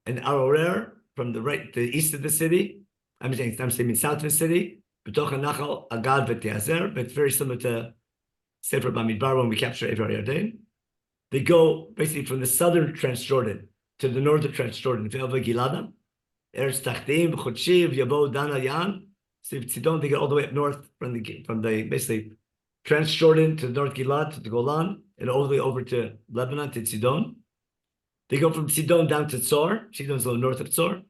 S1: and Aroer from the east of the city. I'm saying south of the city. B'toch Nachal Agad V'Tiazer, but it's very similar to Sefer Bamidbar when we capture Evar Yarden. They go basically from the southern Transjordan to the northern Transjordan. Ve'ova Gilada, Eretz Tachtim, Chodshiv, Yavo Dana Yan. Sidon, they get all the way up north from the basically Transjordan to North Gilad to the Golan, and all the way over to Lebanon to Sidon. They go from Sidon down to Tzor. Sidon's a little north of Tzor.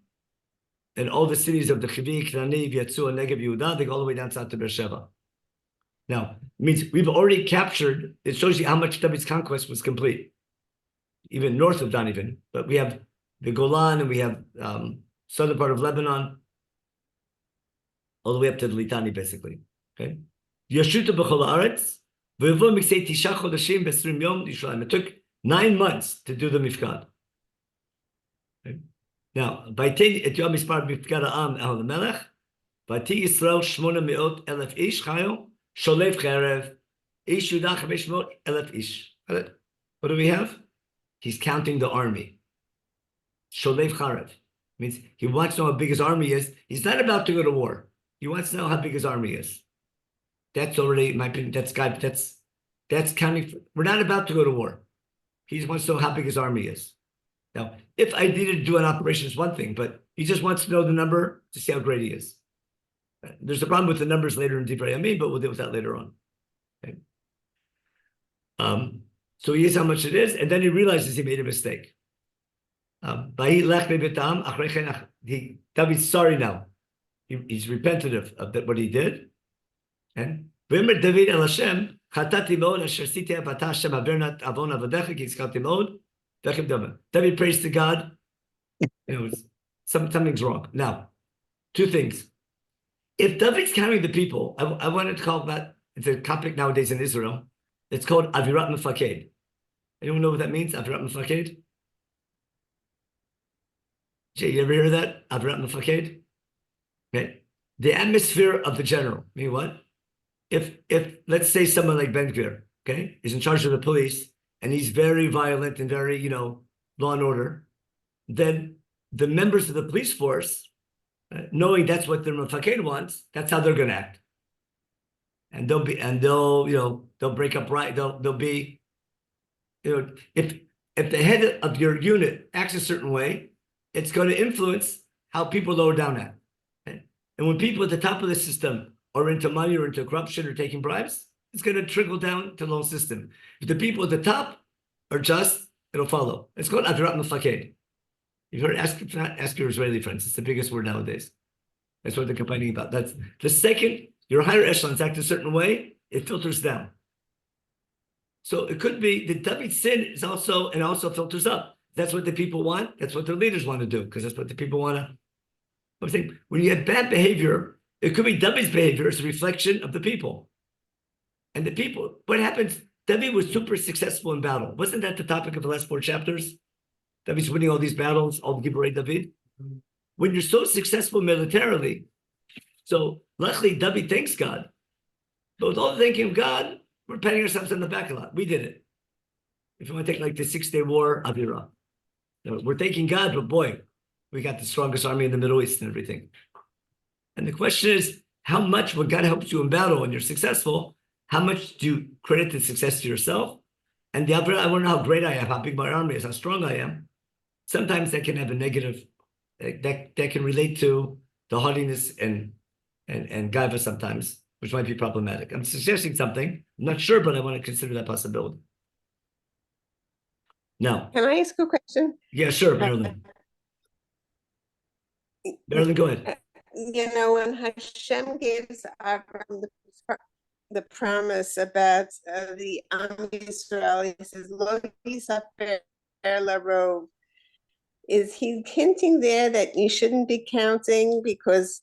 S1: And all the cities of the Chivi, Kraniv, Yatzu, and Negev, Yehuda, they go all the way down south to Beersheba. Now, it means we've already captured, it shows you how much David's conquest was complete. Even north of Dan even. But we have the Golan, and we have southern part of Lebanon, all the way up to the Litani, basically. Okay? Yashuta b'chol haaretz, v'yavo miksei tisha chodashim b'esrim yom Yisrael. It took 9 months to do the mifkad. Okay? Now, Vayten et Yom Mispar Mifkad Ha'am El Melech, Vayti Yisrael 800,000 ish chayo, Sholev Cherev, Ish Yudah 500,000 ish. What do we have? He's counting the army. Sholev Cherev means he wants to know how big his army is. He's not about to go to war. He wants to know how big his army is. That's already, in my opinion, that's counting. We're not about to go to war. He just wants to know how big his army is. Now, if I needed to do an operation, it's one thing, but he just wants to know the number to see how great he is. There's a problem with the numbers later in Divrei Yamim, but we'll deal with that later on. Okay. So he is how much it is, and then he realizes he made a mistake. David's sorry now. He's repentant of what he did. And David el Hashem, David prays to God. Something's wrong. Now, 2 things. If David's carrying the people, I wanted to call that, it's a topic nowadays in Israel. It's called Avirat Mefaked. Anyone know what that means? Avirat Mefaked? Jay, you ever hear of that? Avirat Mefaked? Okay. The atmosphere of the general. I mean what? If let's say someone like Ben Gvir, okay, is in charge of the police, and he's very violent and very, law and order, then the members of the police force, knowing that's what the Mefaked wants, that's how they're going to act. And they'll break up right. They'll be, if the head of your unit acts a certain way, it's going to influence how people lower down at. Okay? And when people at the top of the system are into money or into corruption or taking bribes, it's going to trickle down to the whole system. If the people at the top are just, it'll follow. It's called Avirat Mefaked. You've heard, ask your Israeli friends. It's the biggest word nowadays. That's what they're complaining about. That's the second your higher echelons act a certain way, it filters down. So it could be that David's sin is also, and also filters up. That's what the people want. That's what their leaders want to do, because that's what the people want to. I'm saying when you have bad behavior, it could be David's behavior as a reflection of the people. And the people, what happens? David was super successful in battle. Wasn't that the topic of the last 4 chapters? David's winning all these battles, all the Giborei David. When you're so successful militarily, so luckily David thanks God. But with all the thanking of God, we're patting ourselves on the back a lot. We did it. If you want to take like the 6-day war, Avira. We're thanking God, but boy, we got the strongest army in the Middle East and everything. And the question is, how much, when God helps you in battle and you're successful, how much do you credit the success to yourself? And the Avira, I want to know how great I am, how big my army is, how strong I am. Sometimes that can have a negative, that can relate to the haughtiness and gaiva sometimes, which might be problematic. I'm suggesting something. I'm not sure, but I want to consider that possibility. Now,
S8: Can I ask a question?
S1: yeah, sure, Marilyn. Marilyn, go ahead.
S8: You know, when Hashem gives Abraham the promise about the Am Yisrael, he says, "Lo yisaper larov." Is he hinting there that you shouldn't be counting because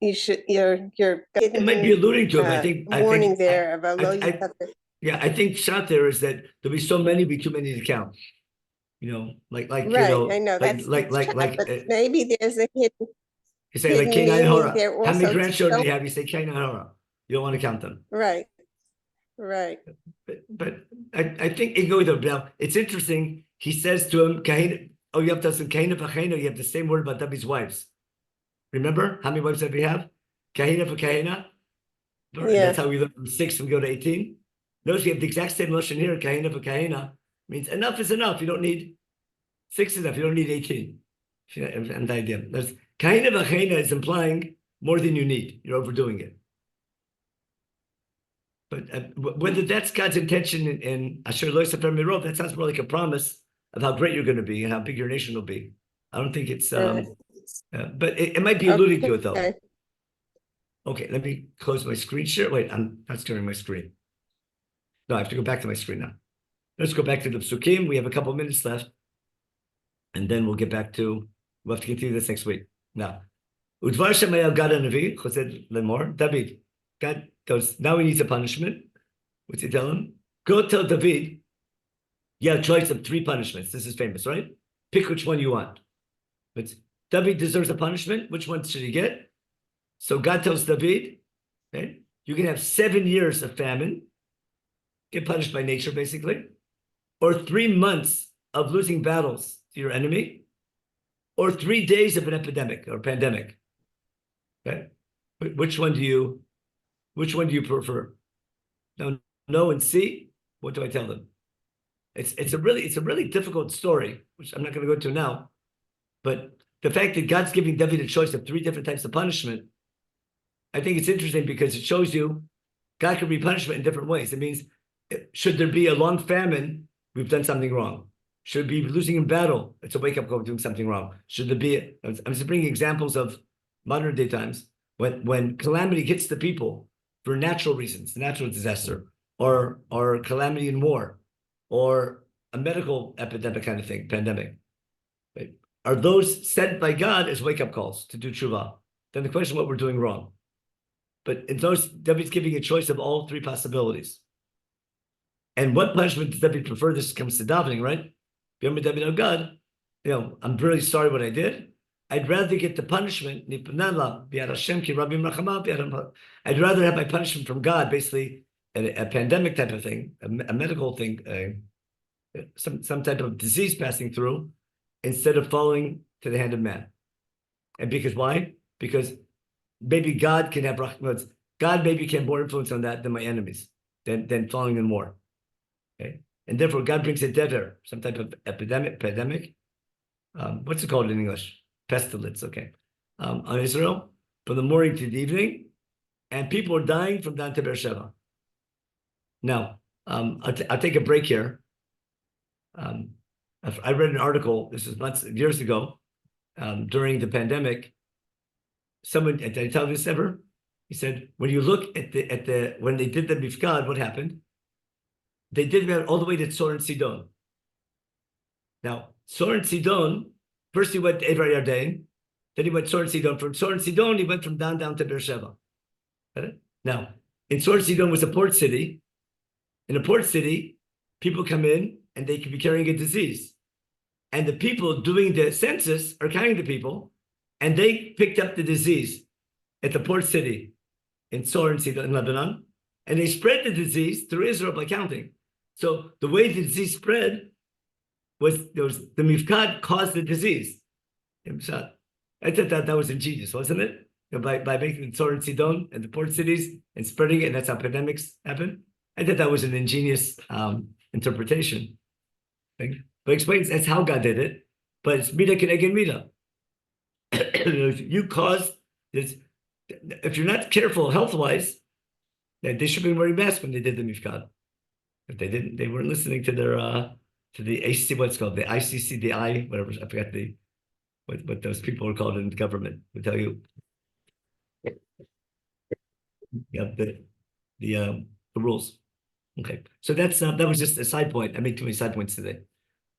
S8: you're
S1: It might be alluding to him.
S8: warning there about lo yisaper.
S1: Yeah, I think shot there is that there'll be so many, be too many to count. You know, like
S8: Right,
S1: you know,
S8: I know that's
S1: like
S8: but maybe there's a hidden.
S1: you say like Cain and
S8: meaning
S1: Hora.
S8: there
S1: How many
S8: also
S1: grandchildren
S8: to
S1: do you have? You say Cain and Hora. You don't want to count them.
S8: Right.
S1: But I think it goes there. Now it's interesting. He says to him, Kahin, oh, you have to say Kahin v'Chahina. You have the same word about David's wives. Remember how many wives did we have? Kahina v'Kahina.
S8: Yeah.
S1: That's how we learn from 6 and we go to 18. Notice we have the exact same notion here. Kahina v'Kahina means enough is enough. You don't need 6 is enough. You don't need 18. And the idea. There's Kahina v'Chahina is implying more than you need. You're overdoing it. But whether that's God's intention in Asher Lo Yisaper Mirov, that sounds more like a promise of how great you're going to be and how big your nation will be. I don't think it's, but it might be alluding to it though.
S8: Okay.
S1: Okay, let me close my screen share. Wait, I'm not sharing my screen. No, I have to go back to my screen now. Let's go back to the Psukim. We have a couple of minutes left. And then we'll get back to, we'll have to continue this next week. Now, Udvar Shemayav Gad Hanavi, Chosed Lemor, David. God goes, now he needs a punishment. What's he tell him? Go tell David, you have a choice of 3 punishments. This is famous, right? Pick which one you want. But David deserves a punishment. Which one should he get? So God tells David, okay, you can have 7 years of famine, get punished by nature, basically, or 3 months of losing battles to your enemy, or 3 days of an epidemic or pandemic. Okay, which one do you prefer? Now, no and C. What do I tell them? It's a really difficult story, which I'm not going to go into now. But the fact that God's giving David a choice of 3 different types of punishment, I think it's interesting because it shows you God can be punishment in different ways. It means, should there be a long famine, we've done something wrong. Should we be losing in battle? It's a wake-up call, doing something wrong. Should there be, I'm just bringing examples of modern day times, when calamity hits the people for natural reasons, natural disaster, or calamity in war, or a medical epidemic kind of thing, pandemic. Right? Are those sent by God as wake-up calls to do tshuva? Then the question is what we're doing wrong. But in those, David's giving a choice of all 3 possibilities. And what punishment does David prefer? This comes to davening, right? David, oh God, you know, I'm really sorry what I did. I'd rather get the punishment. I'd rather have my punishment from God, basically a pandemic type of thing, a medical thing, some type of disease passing through, instead of falling to the hand of man. And because why? Because maybe God can have rahmat. God maybe can have more influence on that than my enemies, than falling in war. Okay, and therefore God brings a dever, some type of pandemic. What's it called in English? Pestilence. Okay, on Israel from the morning to the evening, and people are dying from Dan to Beersheba. Now, I'll take a break here. I read an article. This is years ago, during the pandemic. Someone, did I tell you this ever? He said, when you look at when they did the mifkad, what happened? they did it all the way to Tzor and Sidon. Now, Tzor and Sidon, first he went to Ever Yarden, then he went Tzor and Sidon. From Tzor and Sidon, he went from down to Beersheba. Now, in Tzor and Sidon was a port city. In a port city, people come in and they could be carrying a disease. And the people doing the census are counting the people, and they picked up the disease at the port city in Tzor and Sidon in Lebanon, and they spread the disease through Israel by counting. So the way the disease spread was the Mifkad caused the disease. I thought that was ingenious, wasn't it? By making Tzor and Sidon and the port cities and spreading it, and that's how pandemics happen. I thought that was an ingenious interpretation. But explains that's how God did it, but it's Mida Keneged Mida. You caused this. If you're not careful health-wise, they should have been wearing masks when they did the Mifkad. If they didn't, they weren't listening to their to the AC, what's called the ICCDI, whatever, I forgot what those people are called in the government. Will tell you. Yeah, the rules. Okay, so that's that was just a side point. I made too many side points today,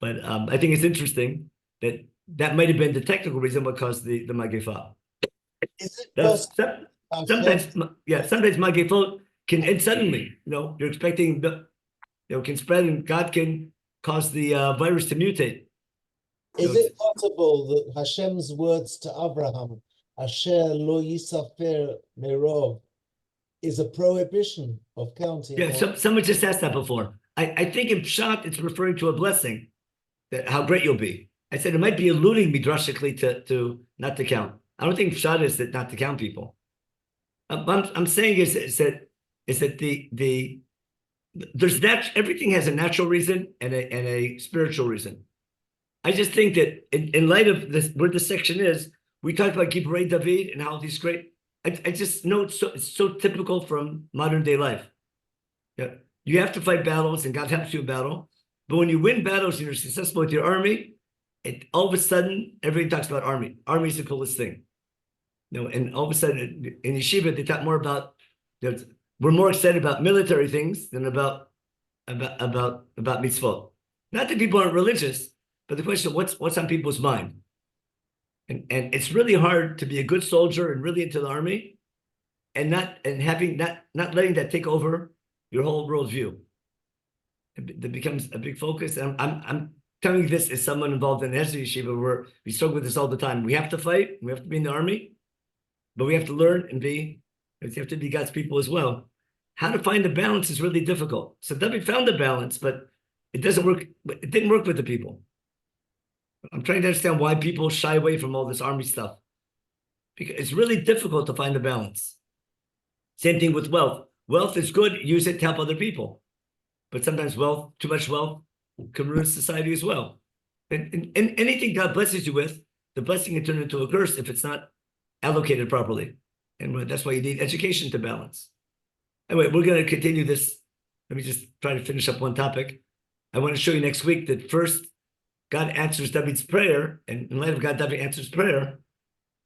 S1: but I think it's interesting that might have been the technical reason what caused the Magifah.
S2: Is it possible?
S1: Sometimes Magifot can end suddenly. You're expecting can spread, and God can cause the virus to mutate.
S2: Is it possible that Hashem's words to Abraham, Asher lo yisafer merov, is a prohibition of counting?
S1: Yeah, someone just asked that before. I think in Pshat it's referring to a blessing, that how great you'll be. I said it might be alluding midrashically to not to count. I don't think Pshat is that not to count people. I'm saying is that there's everything has a natural reason and a spiritual reason. I just think that in light of this, where the section is, we talked about Giborei David and how he's great. I just know it's so typical from modern day life. Yeah, you have to fight battles, and God helps you in battle. But when you win battles and you're successful with your army, all of a sudden everybody talks about army. Army is the coolest thing. And all of a sudden in yeshiva they talk more about. We're more excited about military things than about mitzvot. Not that people aren't religious, but the question of what's on people's mind. And it's really hard to be a good soldier and really into the army, and not letting that take over your whole worldview. It becomes a big focus. And I'm telling you this as someone involved in the Hesed Yeshiva, where we struggle with this all the time. We have to fight, we have to be in the army, but we have to learn and we have to be God's people as well. How to find the balance is really difficult. So David found the balance, but it doesn't work. It didn't work with the people. I'm trying to understand why people shy away from all this army stuff, because it's really difficult to find the balance. Same thing with wealth. Wealth is good, use it to help other people. But sometimes too much wealth can ruin society as well. And anything God blesses you with, the blessing can turn into a curse if it's not allocated properly. And that's why you need education to balance. Anyway, we're going to continue this. Let me just try to finish up one topic. I want to show you next week that first, God answers David's prayer, and in light of God, David answers prayer,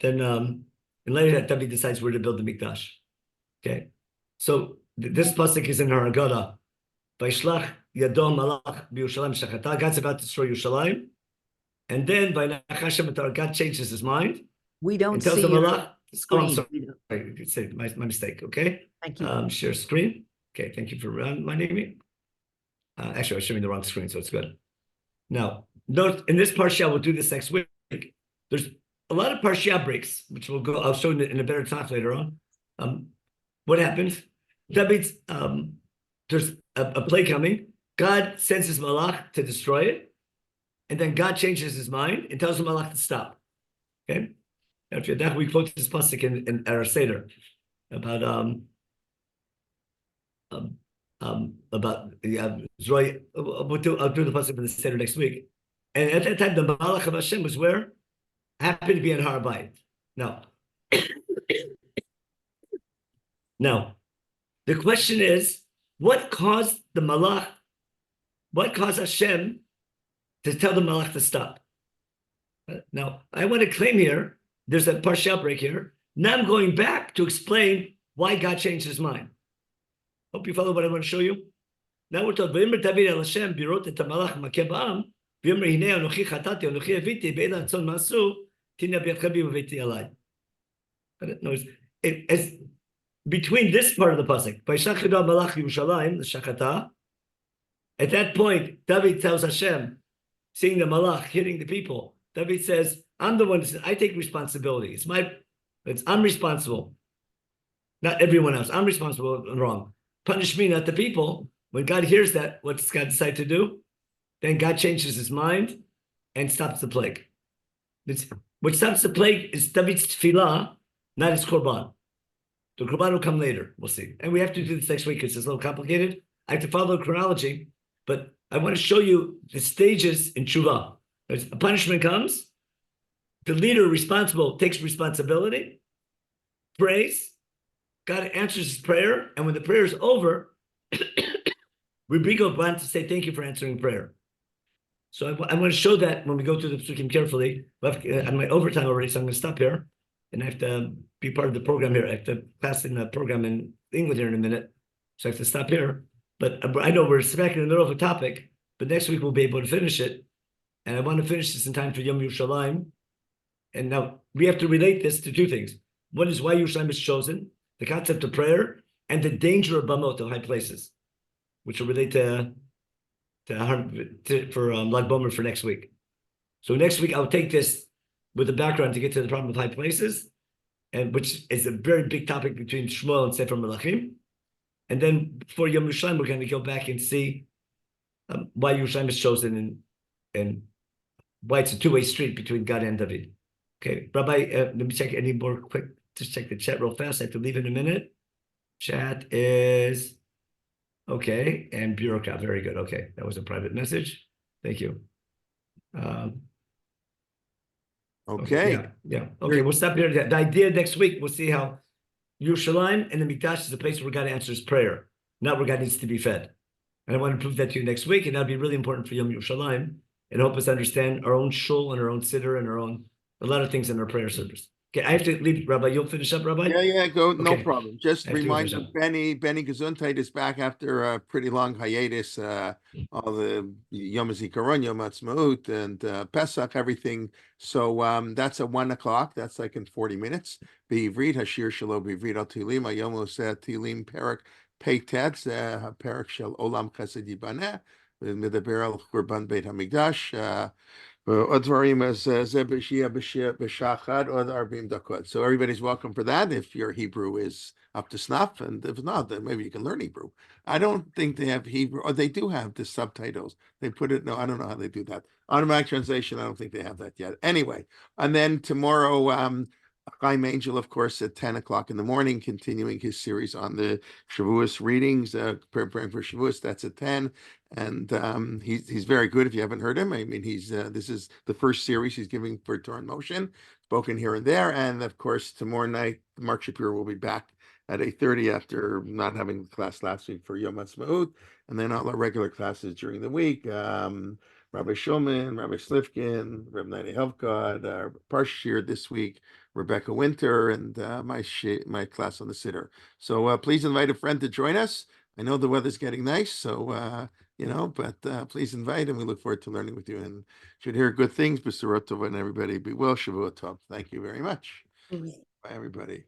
S1: then in light of that, David decides where to build the Mikdash. Okay, so this pasuk is in our Haggadah. Vaishlach yado malach b'Yerushalayim shachata. God's about to destroy Yerushalayim, and then God changes his mind.
S4: We don't
S1: and tells
S4: see
S1: the
S4: your
S1: malach.
S4: screen.
S1: Sorry, my mistake. Okay.
S4: Thank you.
S1: Share screen. Okay, thank you for reminding me. Actually, I was showing the wrong screen, so it's good. Now, note in this parsha, we'll do this next week. There's a lot of parsha breaks, which we'll go. I'll show you in a better talk later on. What happens? David's there's a plague coming. God sends his malach to destroy it, and then God changes his mind and tells the malach to stop. Okay. After that, we quote this pasuk in our Seder about Zroy. I'll do the pasuk in the Seder next week. And at that time, the Malach of Hashem was where? Happened to be in Har Bayit. Now, the question is, what caused the Malach? What caused Hashem to tell the Malach to stop? Now, I want to claim here, there's a parsha break here. Now I'm going back to explain why God changed his mind. Hope you follow what I want to show you. Now we're told, "V'yomer David el Hashem birot et hamalach makeh ba'am, v'yomer hinei anochi chatati anochi aviti be'el hatzon masu tina b'yadchem b'yaveti alai." No, it's between this part of the pasuk, "Vayishach Yehuda malach Yerushalayim l'shachata." At that point, David tells Hashem, seeing the malach hitting the people, David says, "I'm the one that says, I take responsibility. I'm responsible. Not everyone else. I'm responsible and wrong. Punish me, not the people." When God hears that, what does God decide to do? Then God changes his mind and stops the plague. What stops the plague is David's tefillah, not his korban. The korban will come later. We'll see. And we have to do this next week because it's a little complicated. I have to follow the chronology, but I want to show you the stages in tshuva. A punishment comes, the leader responsible takes responsibility, prays, God answers his prayer, and when the prayer is over, Rabbi wants to say thank you for answering prayer. So I'm going to show that when we go through the psukim carefully. I'm my overtime already, so I'm going to stop here, and I have to be part of the program here. I have to pass in the program in England here in a minute, so I have to stop here. But I know we're smack in the middle of a topic, but next week we'll be able to finish it, and I want to finish this in time for Yom Yerushalayim. And now we have to relate this to two things. One is why Yerushalayim is chosen, the concept of prayer, and the danger of bamot, of high places, which will relate for Lag Bomer for next week. So next week I'll take this with the background to get to the problem of high places, and which is a very big topic between Shmuel and Sefer Melachim. And then for Yom Yerushalayim, we're going to go back and see why Yerushalayim is chosen and why it's a two-way street between God and David. Okay, Rabbi, let me check any more quick. Just check the chat real fast. I have to leave in a minute. Chat is okay, and bureaucrat. Very good. Okay, that was a private message. Thank you.
S6: Okay.
S1: Yeah. Okay, we'll stop here. The idea next week, we'll see how Yerushalayim and the Mikdash is a place where God answers prayer, not where God needs to be fed. And I want to prove that to you next week, and that'll be really important for Yom Yerushalayim and help us understand our own shul and our own siddur and a lot of things in our prayer service. Okay, I have to leave, Rabbi. You'll finish up, Rabbi?
S6: Yeah, go. No
S1: Okay.
S6: problem. Just
S1: I have to
S6: remind
S1: finish
S6: you,
S1: up.
S6: Benny Gesundheit is back after a pretty long hiatus. All the Yom HaZikaron, Yom HaTzmaut, and Pesach, everything. So that's at 1 o'clock. That's like in 40 minutes. Be'ivrit, Hashir Shelo Be'ivrit al Tilim, Hayom Oseh Tilim Perak Peitet, Perak Shel Olam Chesed Yibaneh, Medaber al Churban Beit HaMikdash. So everybody's welcome for that if your Hebrew is up to snuff, and if not, then maybe you can learn Hebrew. I don't think they have Hebrew, or they do have the subtitles. They put it, no, I don't know how they do that. Automatic translation, I don't think they have that yet. Anyway, and then tomorrow, Chaim Angel, of course, at 10 o'clock in the morning, continuing his series on the Shavuos readings, preparing for Shavuos. That's at 10, and he's very good. If you haven't heard him, I mean, this is the first series he's giving for Torah in Motion, spoken here and there. And of course, tomorrow night, Mark Shapiro will be back at 8:30 after not having class last week for Yom HaTzmaut, and then all our regular classes during the week. Rabbi Shulman, Rabbi Slifkin, Reb Naini Helfgott, Parshir this week, Rebecca Winter, and my class on the Siddur. So please invite a friend to join us. I know the weather's getting nice, so but please invite, and we look forward to learning with you and should hear good things. B'surot tova, and everybody be well. Shavuot tov. Thank you very much. Bye, everybody.